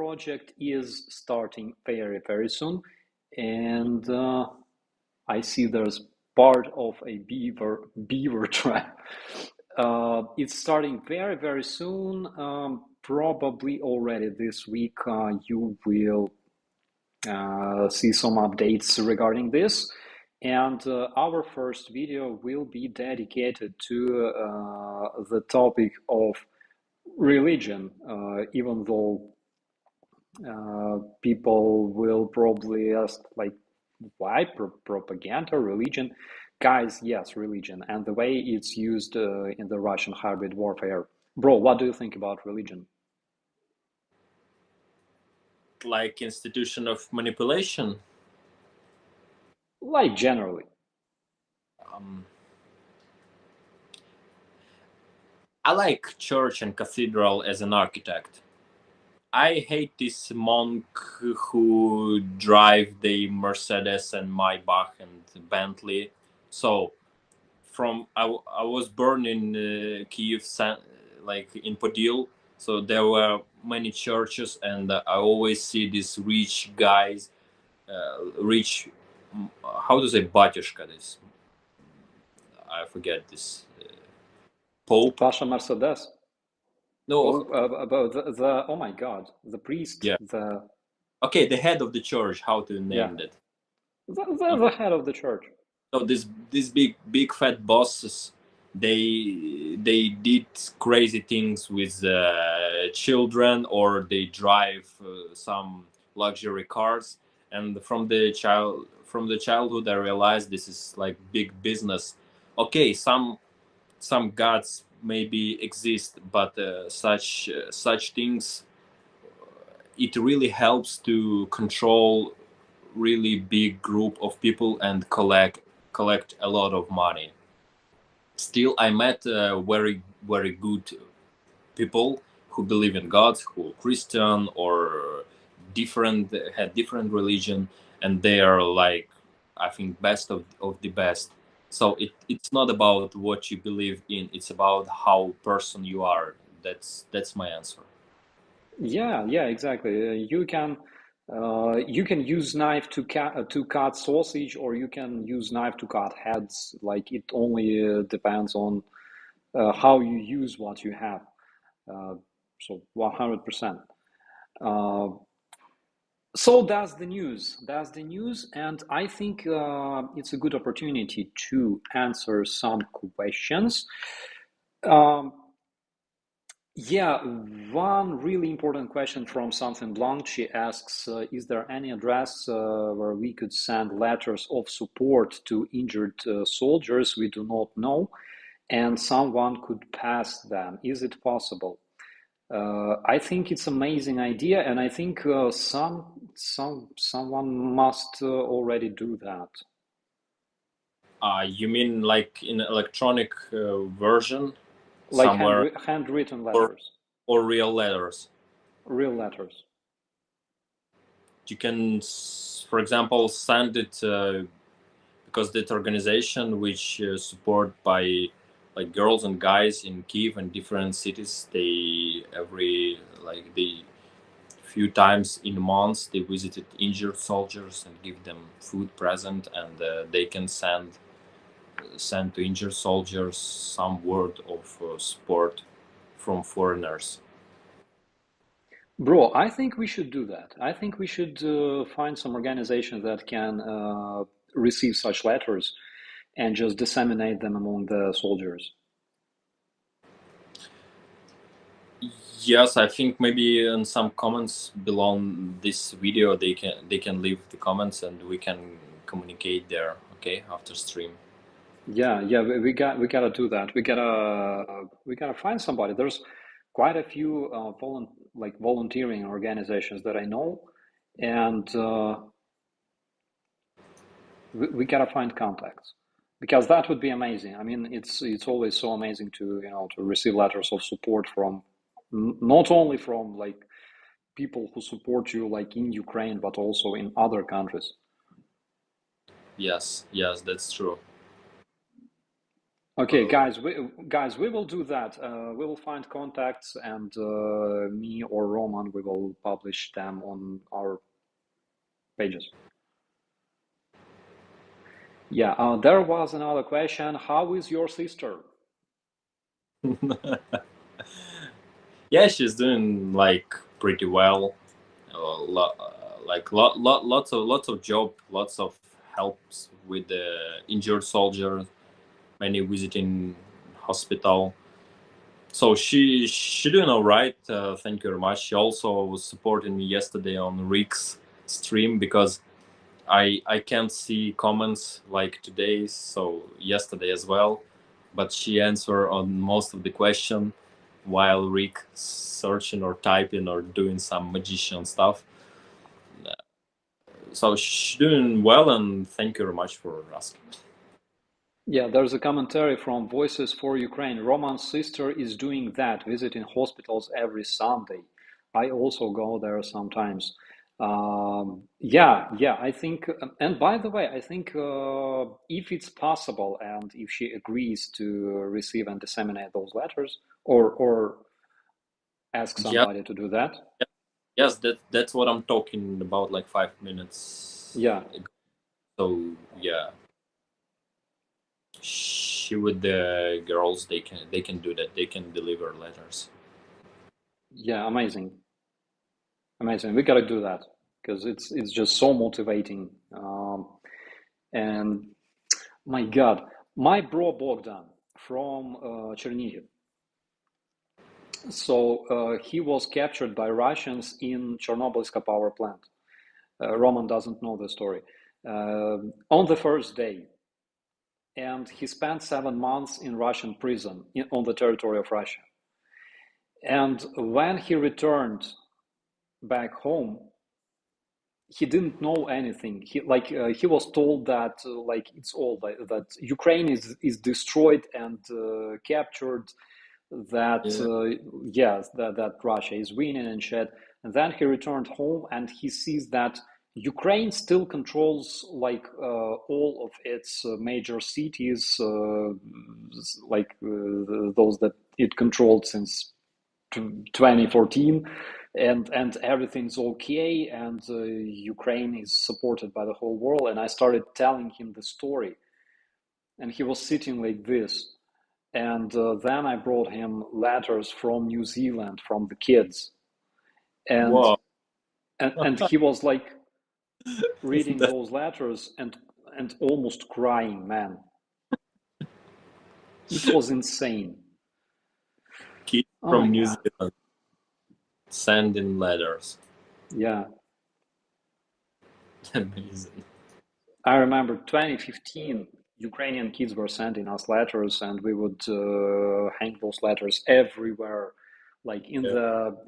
project is starting very soon, and I see there's part of a beaver trap. It's starting very, very soon. Probably already this week, you will see some updates regarding this. And our first video will be dedicated to the topic of religion, even though people will probably ask, like, why propaganda, religion? Guys, yes, religion, and the way it's used in the Russian hybrid warfare. Bro, what do you think about religion? Like institution of manipulation. Like, generally. Um, I like church and cathedral as an architect. I hate this monk who drive the Mercedes and Maybach and Bentley. So I was born in Kiev, like in Podil. So there were many churches, and I always see these rich guys, rich. How to say batyushka? This I forget this pope. Pasha Mercedes. No, Oh, about the oh my God, the priest, yeah. the Okay, the head of the church. How to yeah, name that? the head of the church. So these big fat bosses, they did crazy things with children, or they drive some luxury cars. And from the childhood, I realized this is like big business. Okay, some gods maybe exist, but such things, it really helps to control really big group of people and collect a lot of money. Still, I met very good people who believe in God, who are Christian or different had different religion, and they are like, I think, best of the best. So it's not about what you believe in; it's about how person you are. That's my answer. Yeah, exactly. You can use knife to cut sausage, or you can use knife to cut heads. Like, it only depends on how you use what you have. Uh, so 100%. Uh, so that's the news. That's the news, and I think it's a good opportunity to answer some questions. Um, Yeah, one really important question from Something Blunt. She asks, is there any address where we could send letters of support to injured soldiers we do not know, and someone could pass them? Is it possible? I think it's amazing idea, and I think someone must already do that. You mean like in electronic version Like somewhere, handwritten or letters, or real letters? real letters. You can, for example, send it because that organization which support by like girls and guys in Kiev and different cities, they every like they few times in months they visited injured soldiers and give them food present, and they can send to injured soldiers some word of support from foreigners. Bro, I think we should do that. I think we should find some organization that can receive such letters and just disseminate them among the soldiers. Yes, I think maybe in some comments below this video they can leave the comments and we can communicate there. Okay, after stream. Yeah, we gotta do that. We gotta find somebody. There's quite a few volunteering organizations that I know, and we gotta find contacts because that would be amazing. I mean, it's always so amazing to to receive letters of support from not only from like people who support you like in Ukraine, but also in other countries. Yes, that's true. Okay, guys, we will do that. We will find contacts, and me or Roman, we will publish them on our pages. Yeah, there was another question. How is your sister? Yeah, she's doing like pretty well. Lots of job, lots of helps with the injured soldier, many visiting hospital. So she doing all right. Thank you very much. She also was supporting me yesterday on Rick's stream because I can't see comments like today, so yesterday as well. But she answered on most of the question while Rick searching or typing or doing some magician stuff. So she's doing well, and thank you very much for asking. Yeah, there's a commentary from Voices for Ukraine. Roman's sister is doing that, visiting hospitals every Sunday. I also go there sometimes. Yeah, I think, and by the way, I think if it's possible and if she agrees to receive and disseminate those letters or ask Yeah, somebody to do that. yes, that's what I'm talking about like 5 minutes Yeah, ago. So yeah, she with the girls, they can do that. They can deliver letters. yeah, amazing. We gotta do that because it's just so motivating. And my God, my bro Bogdan from Chernihiv. So he was captured by Russians in Chernobylska power plant. Roman doesn't know the story. On the first day, and he spent 7 months in Russian prison on the territory of Russia. And when he returned back home, he didn't know anything. He was told that like it's all that Ukraine is destroyed and captured, that Yeah. yes, that Russia is winning and shit. And then he returned home and he sees that Ukraine still controls like all of its major cities, those that it controlled since 2014, and everything's okay, and Ukraine is supported by the whole world. And I started telling him the story, and he was sitting like this. And then I brought him letters from New Zealand from the kids, and Wow. and he was like reading That those letters and almost crying, man. It was insane. kid Oh my from New God. Zealand sending letters. Yeah. Amazing. I remember 2015, Ukrainian kids were sending us letters, and we would hang those letters everywhere, like Yeah.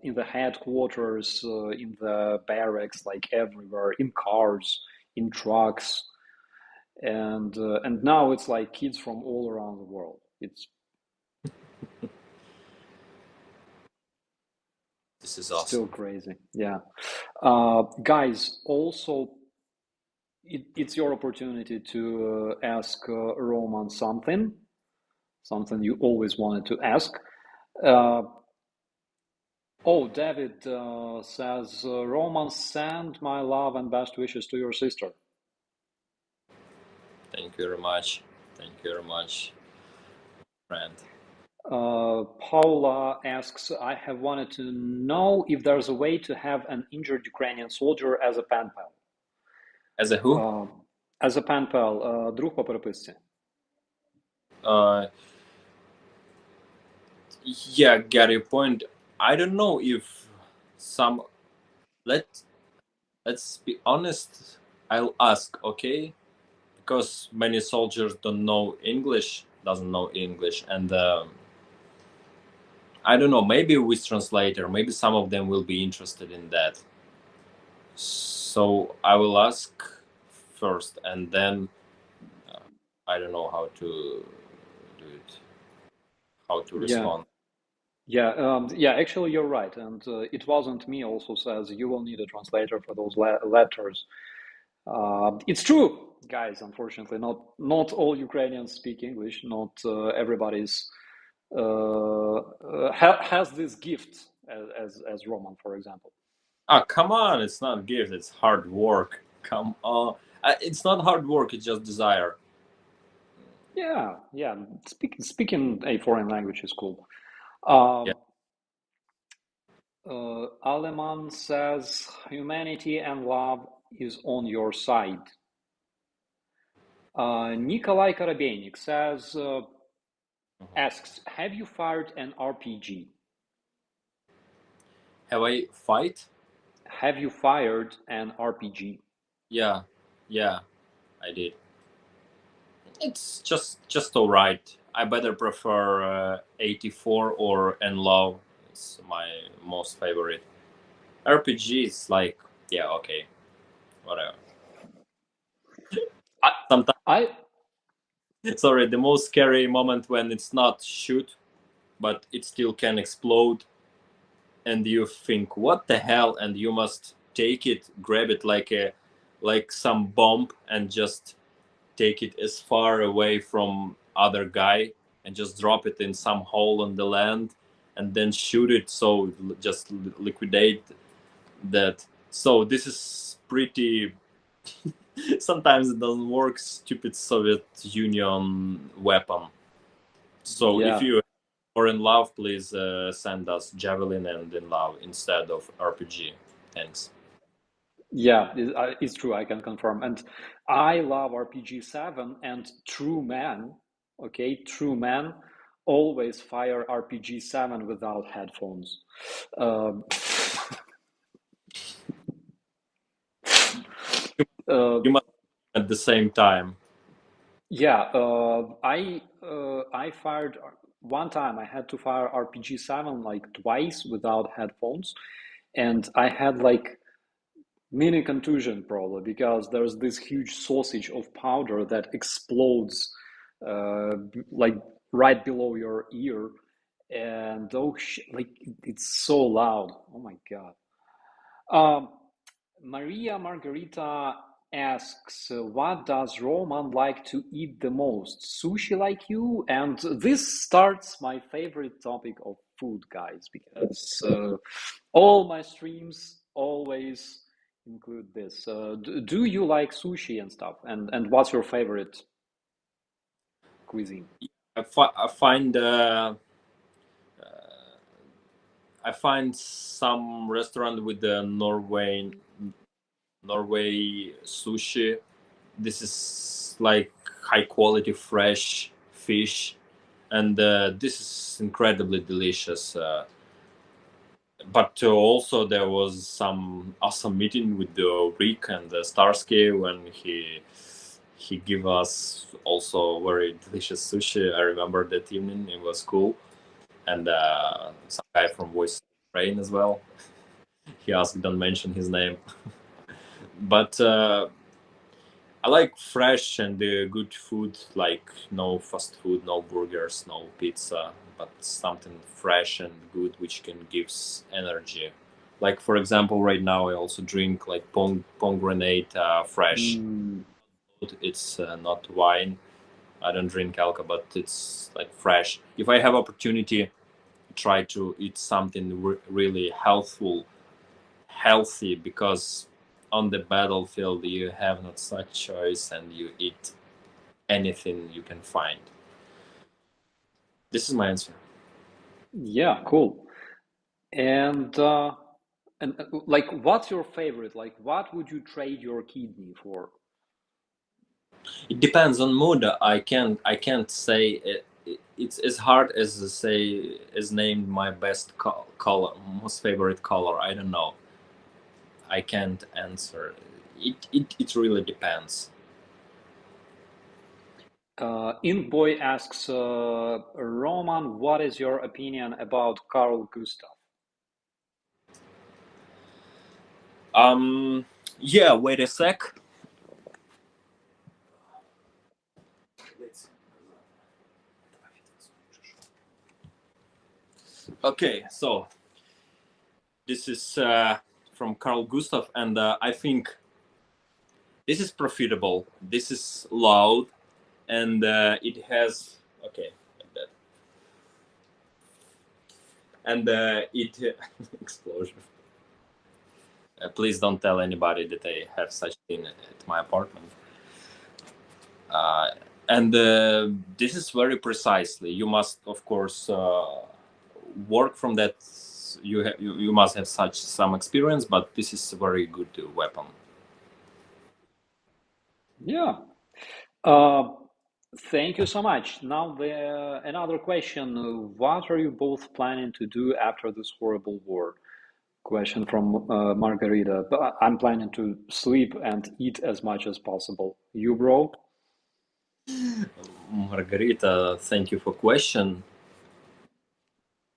in the headquarters, in the barracks, like everywhere, in cars, in trucks, and now it's like kids from all around the world. It's This is still awesome. crazy. Yeah, guys. Also, it's your opportunity to ask Roman something you always wanted to ask. Uh, oh, David says, Roman, send my love and best wishes to your sister. Thank you very much. Thank you very much, friend. Paula asks, I have wanted to know if there's a way to have an injured Ukrainian soldier as a pen pal. As a who? As a pen pal, друг по переписці. Uh, yeah, got your point. I don't know if some. Let Let's be honest. I'll ask, okay? Because many soldiers don't know English, doesn't know English, and I don't know. Maybe with translator, maybe some of them will be interested in that. So I will ask first, and then I don't know how to do it, how to Yeah, respond. yeah. Actually, you're right, and it wasn't me. Also says you will need a translator for those letters. It's true, guys. Unfortunately, not all Ukrainians speak English. Not everybody's has this gift as Roman, for example. Ah, come on! It's not gift. It's hard work. Come on. It's not hard work. It's just desire. Yeah, yeah. Speaking a foreign language is cool. Yeah. Aleman says humanity and love is on your side. Nikolai Korobeinik says, Mhm. asks, have you fired an RPG? Have I fight? Have you fired an RPG? Yeah, yeah, I did. It's just all right. I better prefer 84 or NLAW. It's my most favorite. RPG is like, yeah, okay, whatever. I, Sometimes, I sorry, the most scary moment when it's not shoot, but it still can explode, and you think, what the hell? And you must take it, grab it like some bomb, and just take it as far away from other guy and just drop it in some hole on the land and then shoot it, so just liquidate that. So this is pretty sometimes it doesn't work, stupid Soviet Union weapon. So if yeah, you are in love, please send us javelin and in love instead of RPG. Thanks. yeah, it's true. I can confirm. And I love RPG 7 and True Man. Okay, True Man always fire RPG 7 without headphones. Um, uh, You must at the same time. yeah, I fired one time. I had to fire RPG 7 like twice without headphones, and I had like mini contusion probably because there's this huge sausage of powder that explodes like right below your ear, and like it's so loud. Oh my god. um Maria Margarita asks, what does Roman like to eat the most? Sushi like you? And this starts my favorite topic of food, guys, because all my streams always include this. Do you like sushi and stuff? And what's your favorite cuisine? I find I find some restaurant with the Norway sushi. This is like high quality fresh fish, and this is incredibly delicious. But also there was some awesome meeting with the Rick and the Starsky when he gave us also very delicious sushi. I remember that evening; it was cool, and some guy from Voice Rain as well. He asked, don't mention his name, but I like fresh and good food, like no fast food, no burgers, no pizza, but something fresh and good which can gives energy. Like for example, right now I also drink like pomegranate fresh. Mm, It's not wine. I don't drink alcohol, but it's like fresh. If I have opportunity, try to eat something really healthy, because on the battlefield you have not such choice and you eat anything you can find. This is my answer. yeah, cool. And like, what's your favorite? Like, what would you trade your kidney for? It depends on mood. I can't say it, it's as hard as to say as named my best color, most favorite color. I don't know. I can't answer. It really depends. Boy asks, Roman, what is your opinion about Carl Gustav? Um. Yeah. Wait a sec. Okay. So this is from Carl Gustav, and I think this is profitable. This is loud, and it has okay, like that, and it explosion. Please don't tell anybody that I have such thing at my apartment. Uh, And this is very precisely. You must, of course, work from that. You must have some experience, but this is a very good weapon. Yeah. Thank you so much. Now, another question. What are you both planning to do after this horrible war? Question from Margarita. But I'm planning to sleep and eat as much as possible. You, bro? Margarita, thank you for question.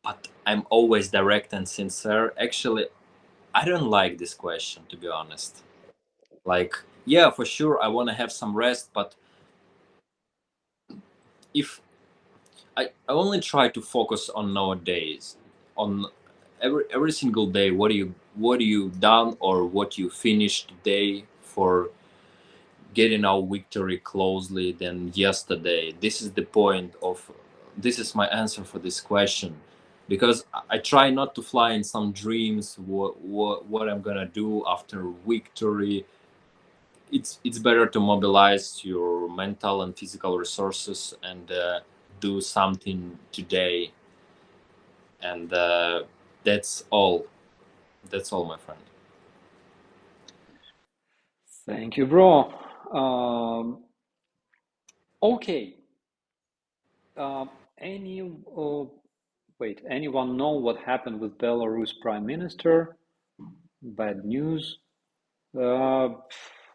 But I'm always direct and sincere. Actually, I don't like this question, to be honest. Like, yeah, for sure, I want to have some rest, but if I only try to focus on nowadays, on every single day, what you done or what you finished today for getting our victory closely than yesterday. This is the point of this is my answer for this question, because I try not to fly in some dreams what I'm gonna do after victory. It's better to mobilize your mental and physical resources and do something today, and that's all. That's all, my friend. Thank you, bro. Okay. Any wait, anyone know what happened with Belarus Prime Minister? Bad news. Uh,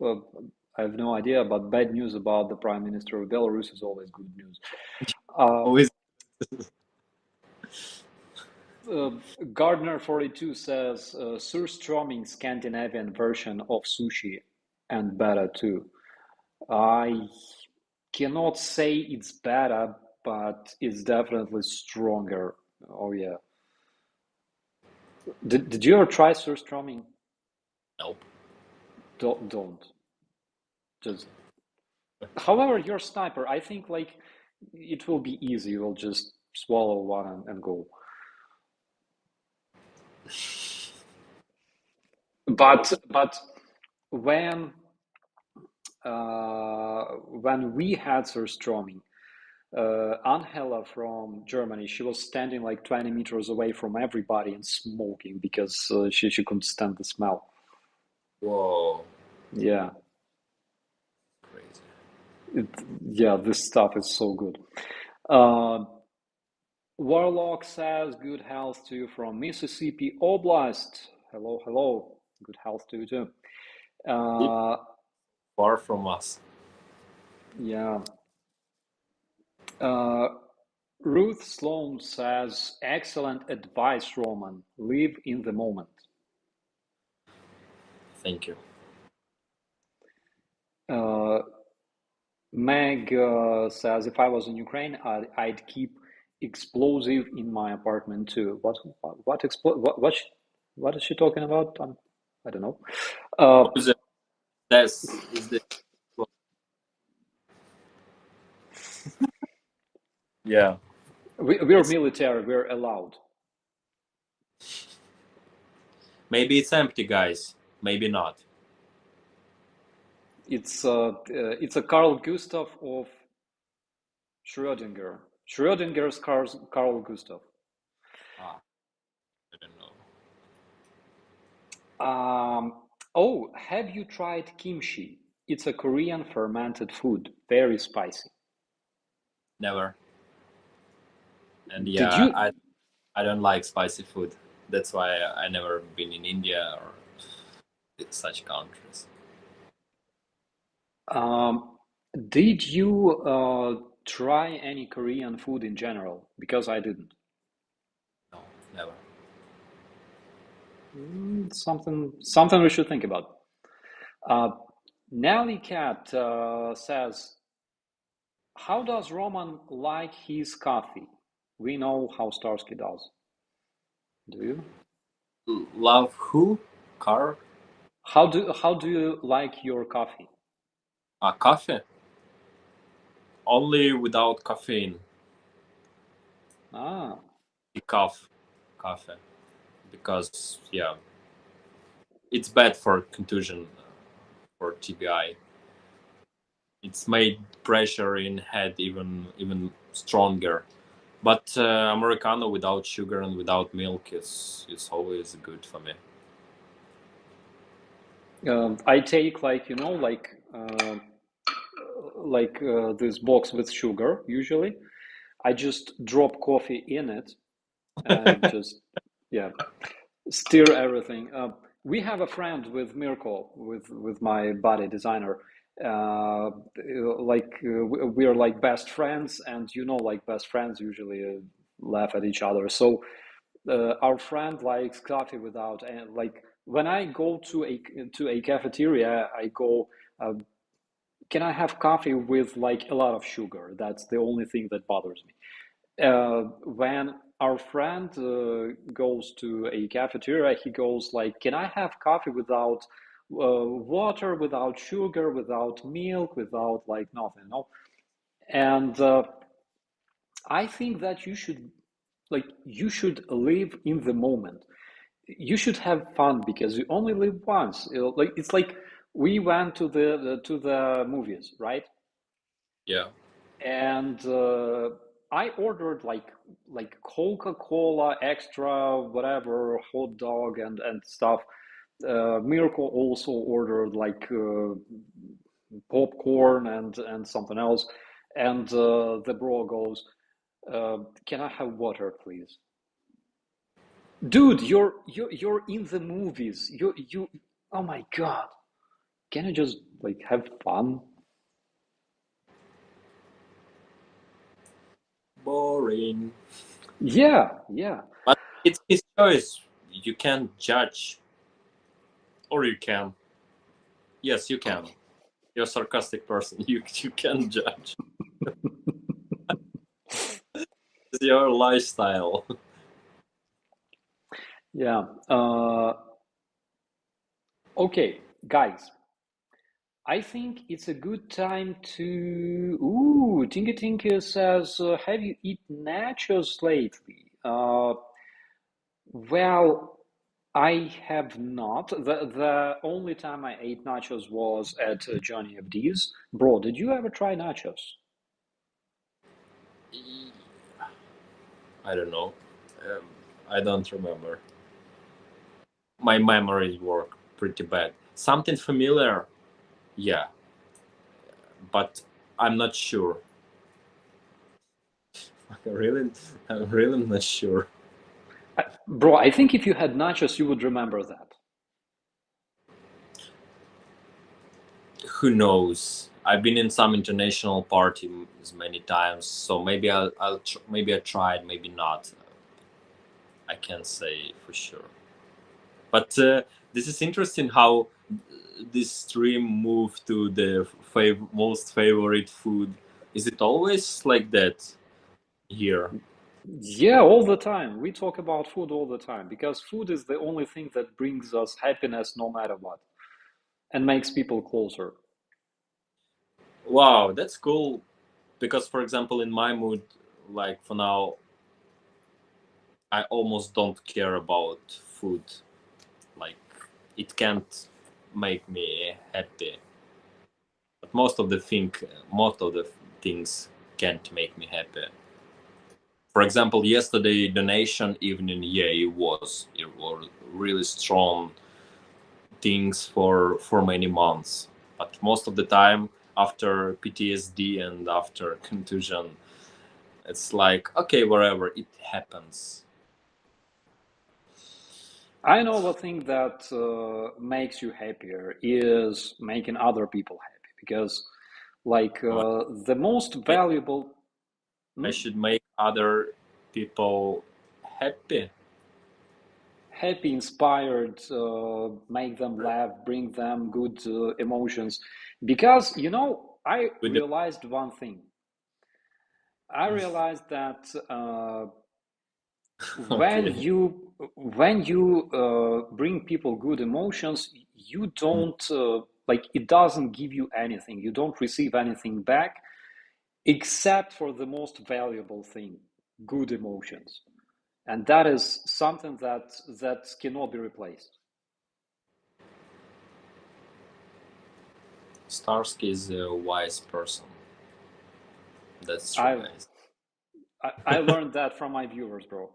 I have no idea, but bad news about the Prime Minister of Belarus is always good news. Always. Gardner42 says surströmming Scandinavian version of sushi and better too. I cannot say it's better, but it's definitely stronger. Oh yeah. Did you ever try surströmming? Nope. Don't. Just. However, you're a sniper. I think like it will be easy. You'll just swallow one and go. But when we had surströmming, Angela from Germany, she was standing like 20 meters away from everybody and smoking because she couldn't stand the smell. Whoa. Yeah. Crazy. Yeah, this stuff is so good. Warlock says, good health to you from Mississippi Oblast. Hello, hello. Good health to you too. Far from us. Yeah. Ruth Sloan says, excellent advice, Roman. Live in the moment. Thank you. Meg says, if I was in Ukraine, I'd keep explosive in my apartment too. What is she talking about? I don't know. That's is the yeah. We're military. We're allowed. Maybe it's empty, guys. Maybe not. It's a Carl Gustav of Schrödinger. Schrödinger's Carl Gustav. I don't know. Oh, have you tried kimchi? It's a Korean fermented food, very spicy. Never. And Did yeah, you? I don't like spicy food. That's why I never been in India or such countries. Did you try any Korean food in general? Because I didn't. No, never. Something we should think about. Nelly Cat says, how does Roman like his coffee? We know how Starsky does. Do you? Love who? Car? How do you like your coffee? Coffee? Only without caffeine. Ah. Coffee. Because yeah, it's bad for contusion, for TBI. It's made pressure in head even stronger. But Americano without sugar and without milk is always good for me. I take this box with sugar usually. I just drop coffee in it and just yeah stir everything. We have a friend with Mirko, with my body designer. We are like best friends, and like best friends usually laugh at each other. So our friend likes coffee without, and like when I go to a cafeteria, I go. Can I have coffee with like a lot of sugar? That's the only thing that bothers me. When our friend goes to a cafeteria, he goes like, "Can I have coffee without water, without sugar, without milk, without like nothing?" No, and I think that you should live in the moment. You should have fun because you only live once. Like it's like we went to the movies, right? Yeah. And I ordered like Coca-Cola extra, whatever, hot dog and stuff. Miracle also ordered like popcorn and something else. And the bro goes, "Can I have water, please?" Dude, you're in the movies. You. Oh my God! Can you just like have fun? Boring. Yeah, yeah. But it's his choice. You can't judge, or you can. Yes, you can. You're a sarcastic person. You can judge. It's your lifestyle. Yeah. Okay, guys. I think it's a good time to. Ooh, Tinky Tinky says, "Have you eaten nachos lately?" Well, I have not. The only time I ate nachos was at Johnny FD's. Bro, did you ever try nachos? I don't know. Um, I don't remember. My memories work pretty bad. Something familiar, yeah, but I'm not sure. Really, I'm really not sure. Bro, I think if you had nachos, you would remember that. Who knows? I've been in some international parties many times, so maybe maybe I tried, maybe not. I can't say for sure. But this is interesting how this stream moved to the most favorite food. Is it always like that here? Yeah, all the time. We talk about food all the time because food is the only thing that brings us happiness no matter what and makes people closer. Wow, that's cool. Because, for example, in my mood, like for now, I almost don't care about food. Like, it can't make me happy. But most of the things can't make me happy. For example, yesterday donation evening, yeah, it was really strong things for many months. But most of the time, after PTSD and after contusion, it's like okay, wherever it happens. I know the thing that makes you happier is making other people happy because, like, Uh, the most valuable. I Hmm? should make other people happy Happy, inspired, make them laugh, bring them good emotions. Because, I with the realized one thing. I realized that when okay. you bring people good emotions, you don't like it doesn't give you anything. You don't receive anything back except for the most valuable thing, good emotions. And that is something that cannot be replaced. Starsky is a wise person. That's true, I guys. I learned that from my viewers, bro.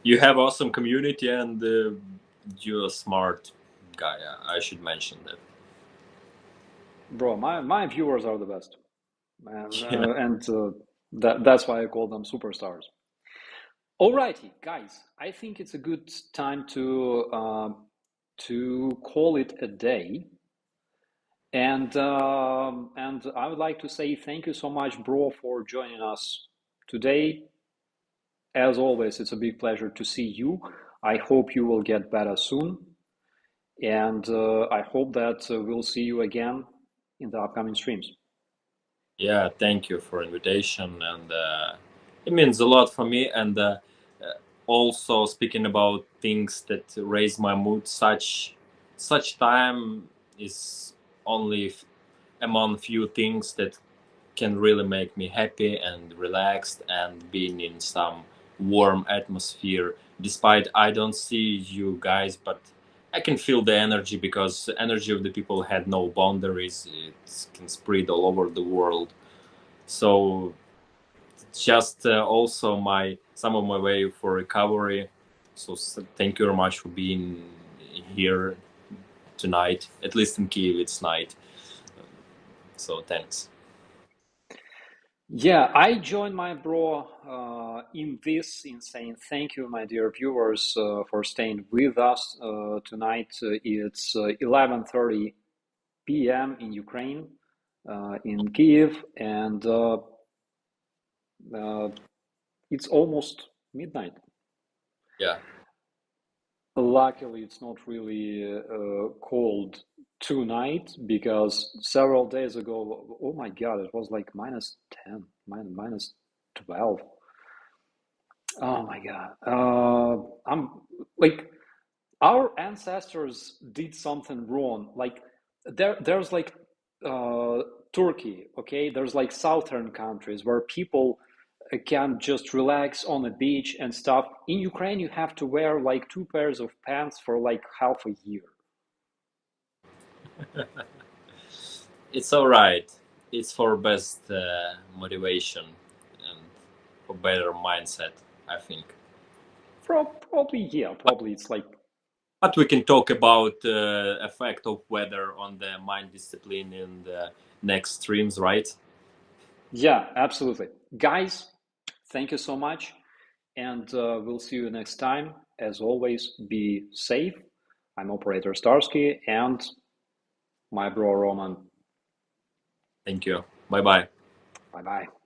You have awesome community, and you're a smart guy. I should mention that. Bro, my viewers are the best, Yeah. and that's why I call them superstars. Alrighty, guys, I think it's a good time to call it a day. And I would like to say thank you so much, bro, for joining us today. As always, it's a big pleasure to see you. I hope you will get better soon, and I hope that we'll see you again in the upcoming streams. Yeah, thank you for invitation, and it means a lot for me. And also speaking about things that raise my mood, such time is only among few things that can really make me happy and relaxed and being in some warm atmosphere. Despite I don't see you guys, but I can feel the energy, because the energy of the people had no boundaries. It can spread all over the world. So just also some of my way for recovery. So thank you very much for being here tonight. At least in Kiev, it's night. So thanks. Yeah, I join my bro in this, in saying thank you, my dear viewers, for staying with us tonight. It's 11:30 p.m. in Ukraine, in Kiev, and it's almost midnight. Yeah. Luckily, it's not really cold tonight, because several days ago, oh my God, it was like -10, minus 12. Oh my God. I'm like, our ancestors did something wrong. Like, there's like Turkey, okay? There's like southern countries where people can just relax on the beach and stuff. In Ukraine, you have to wear like two pairs of pants for like half a year. It's all right. It's for best motivation and for better mindset, I think. Probably, yeah, probably it's like, But we can talk about the effect of weather on the mind discipline in the next streams, right? yeah, absolutely. Guys, thank you so much. And we'll see you next time. As always, be safe. I'm operator Starsky and my bro Roman. Thank you. Bye bye. Bye bye.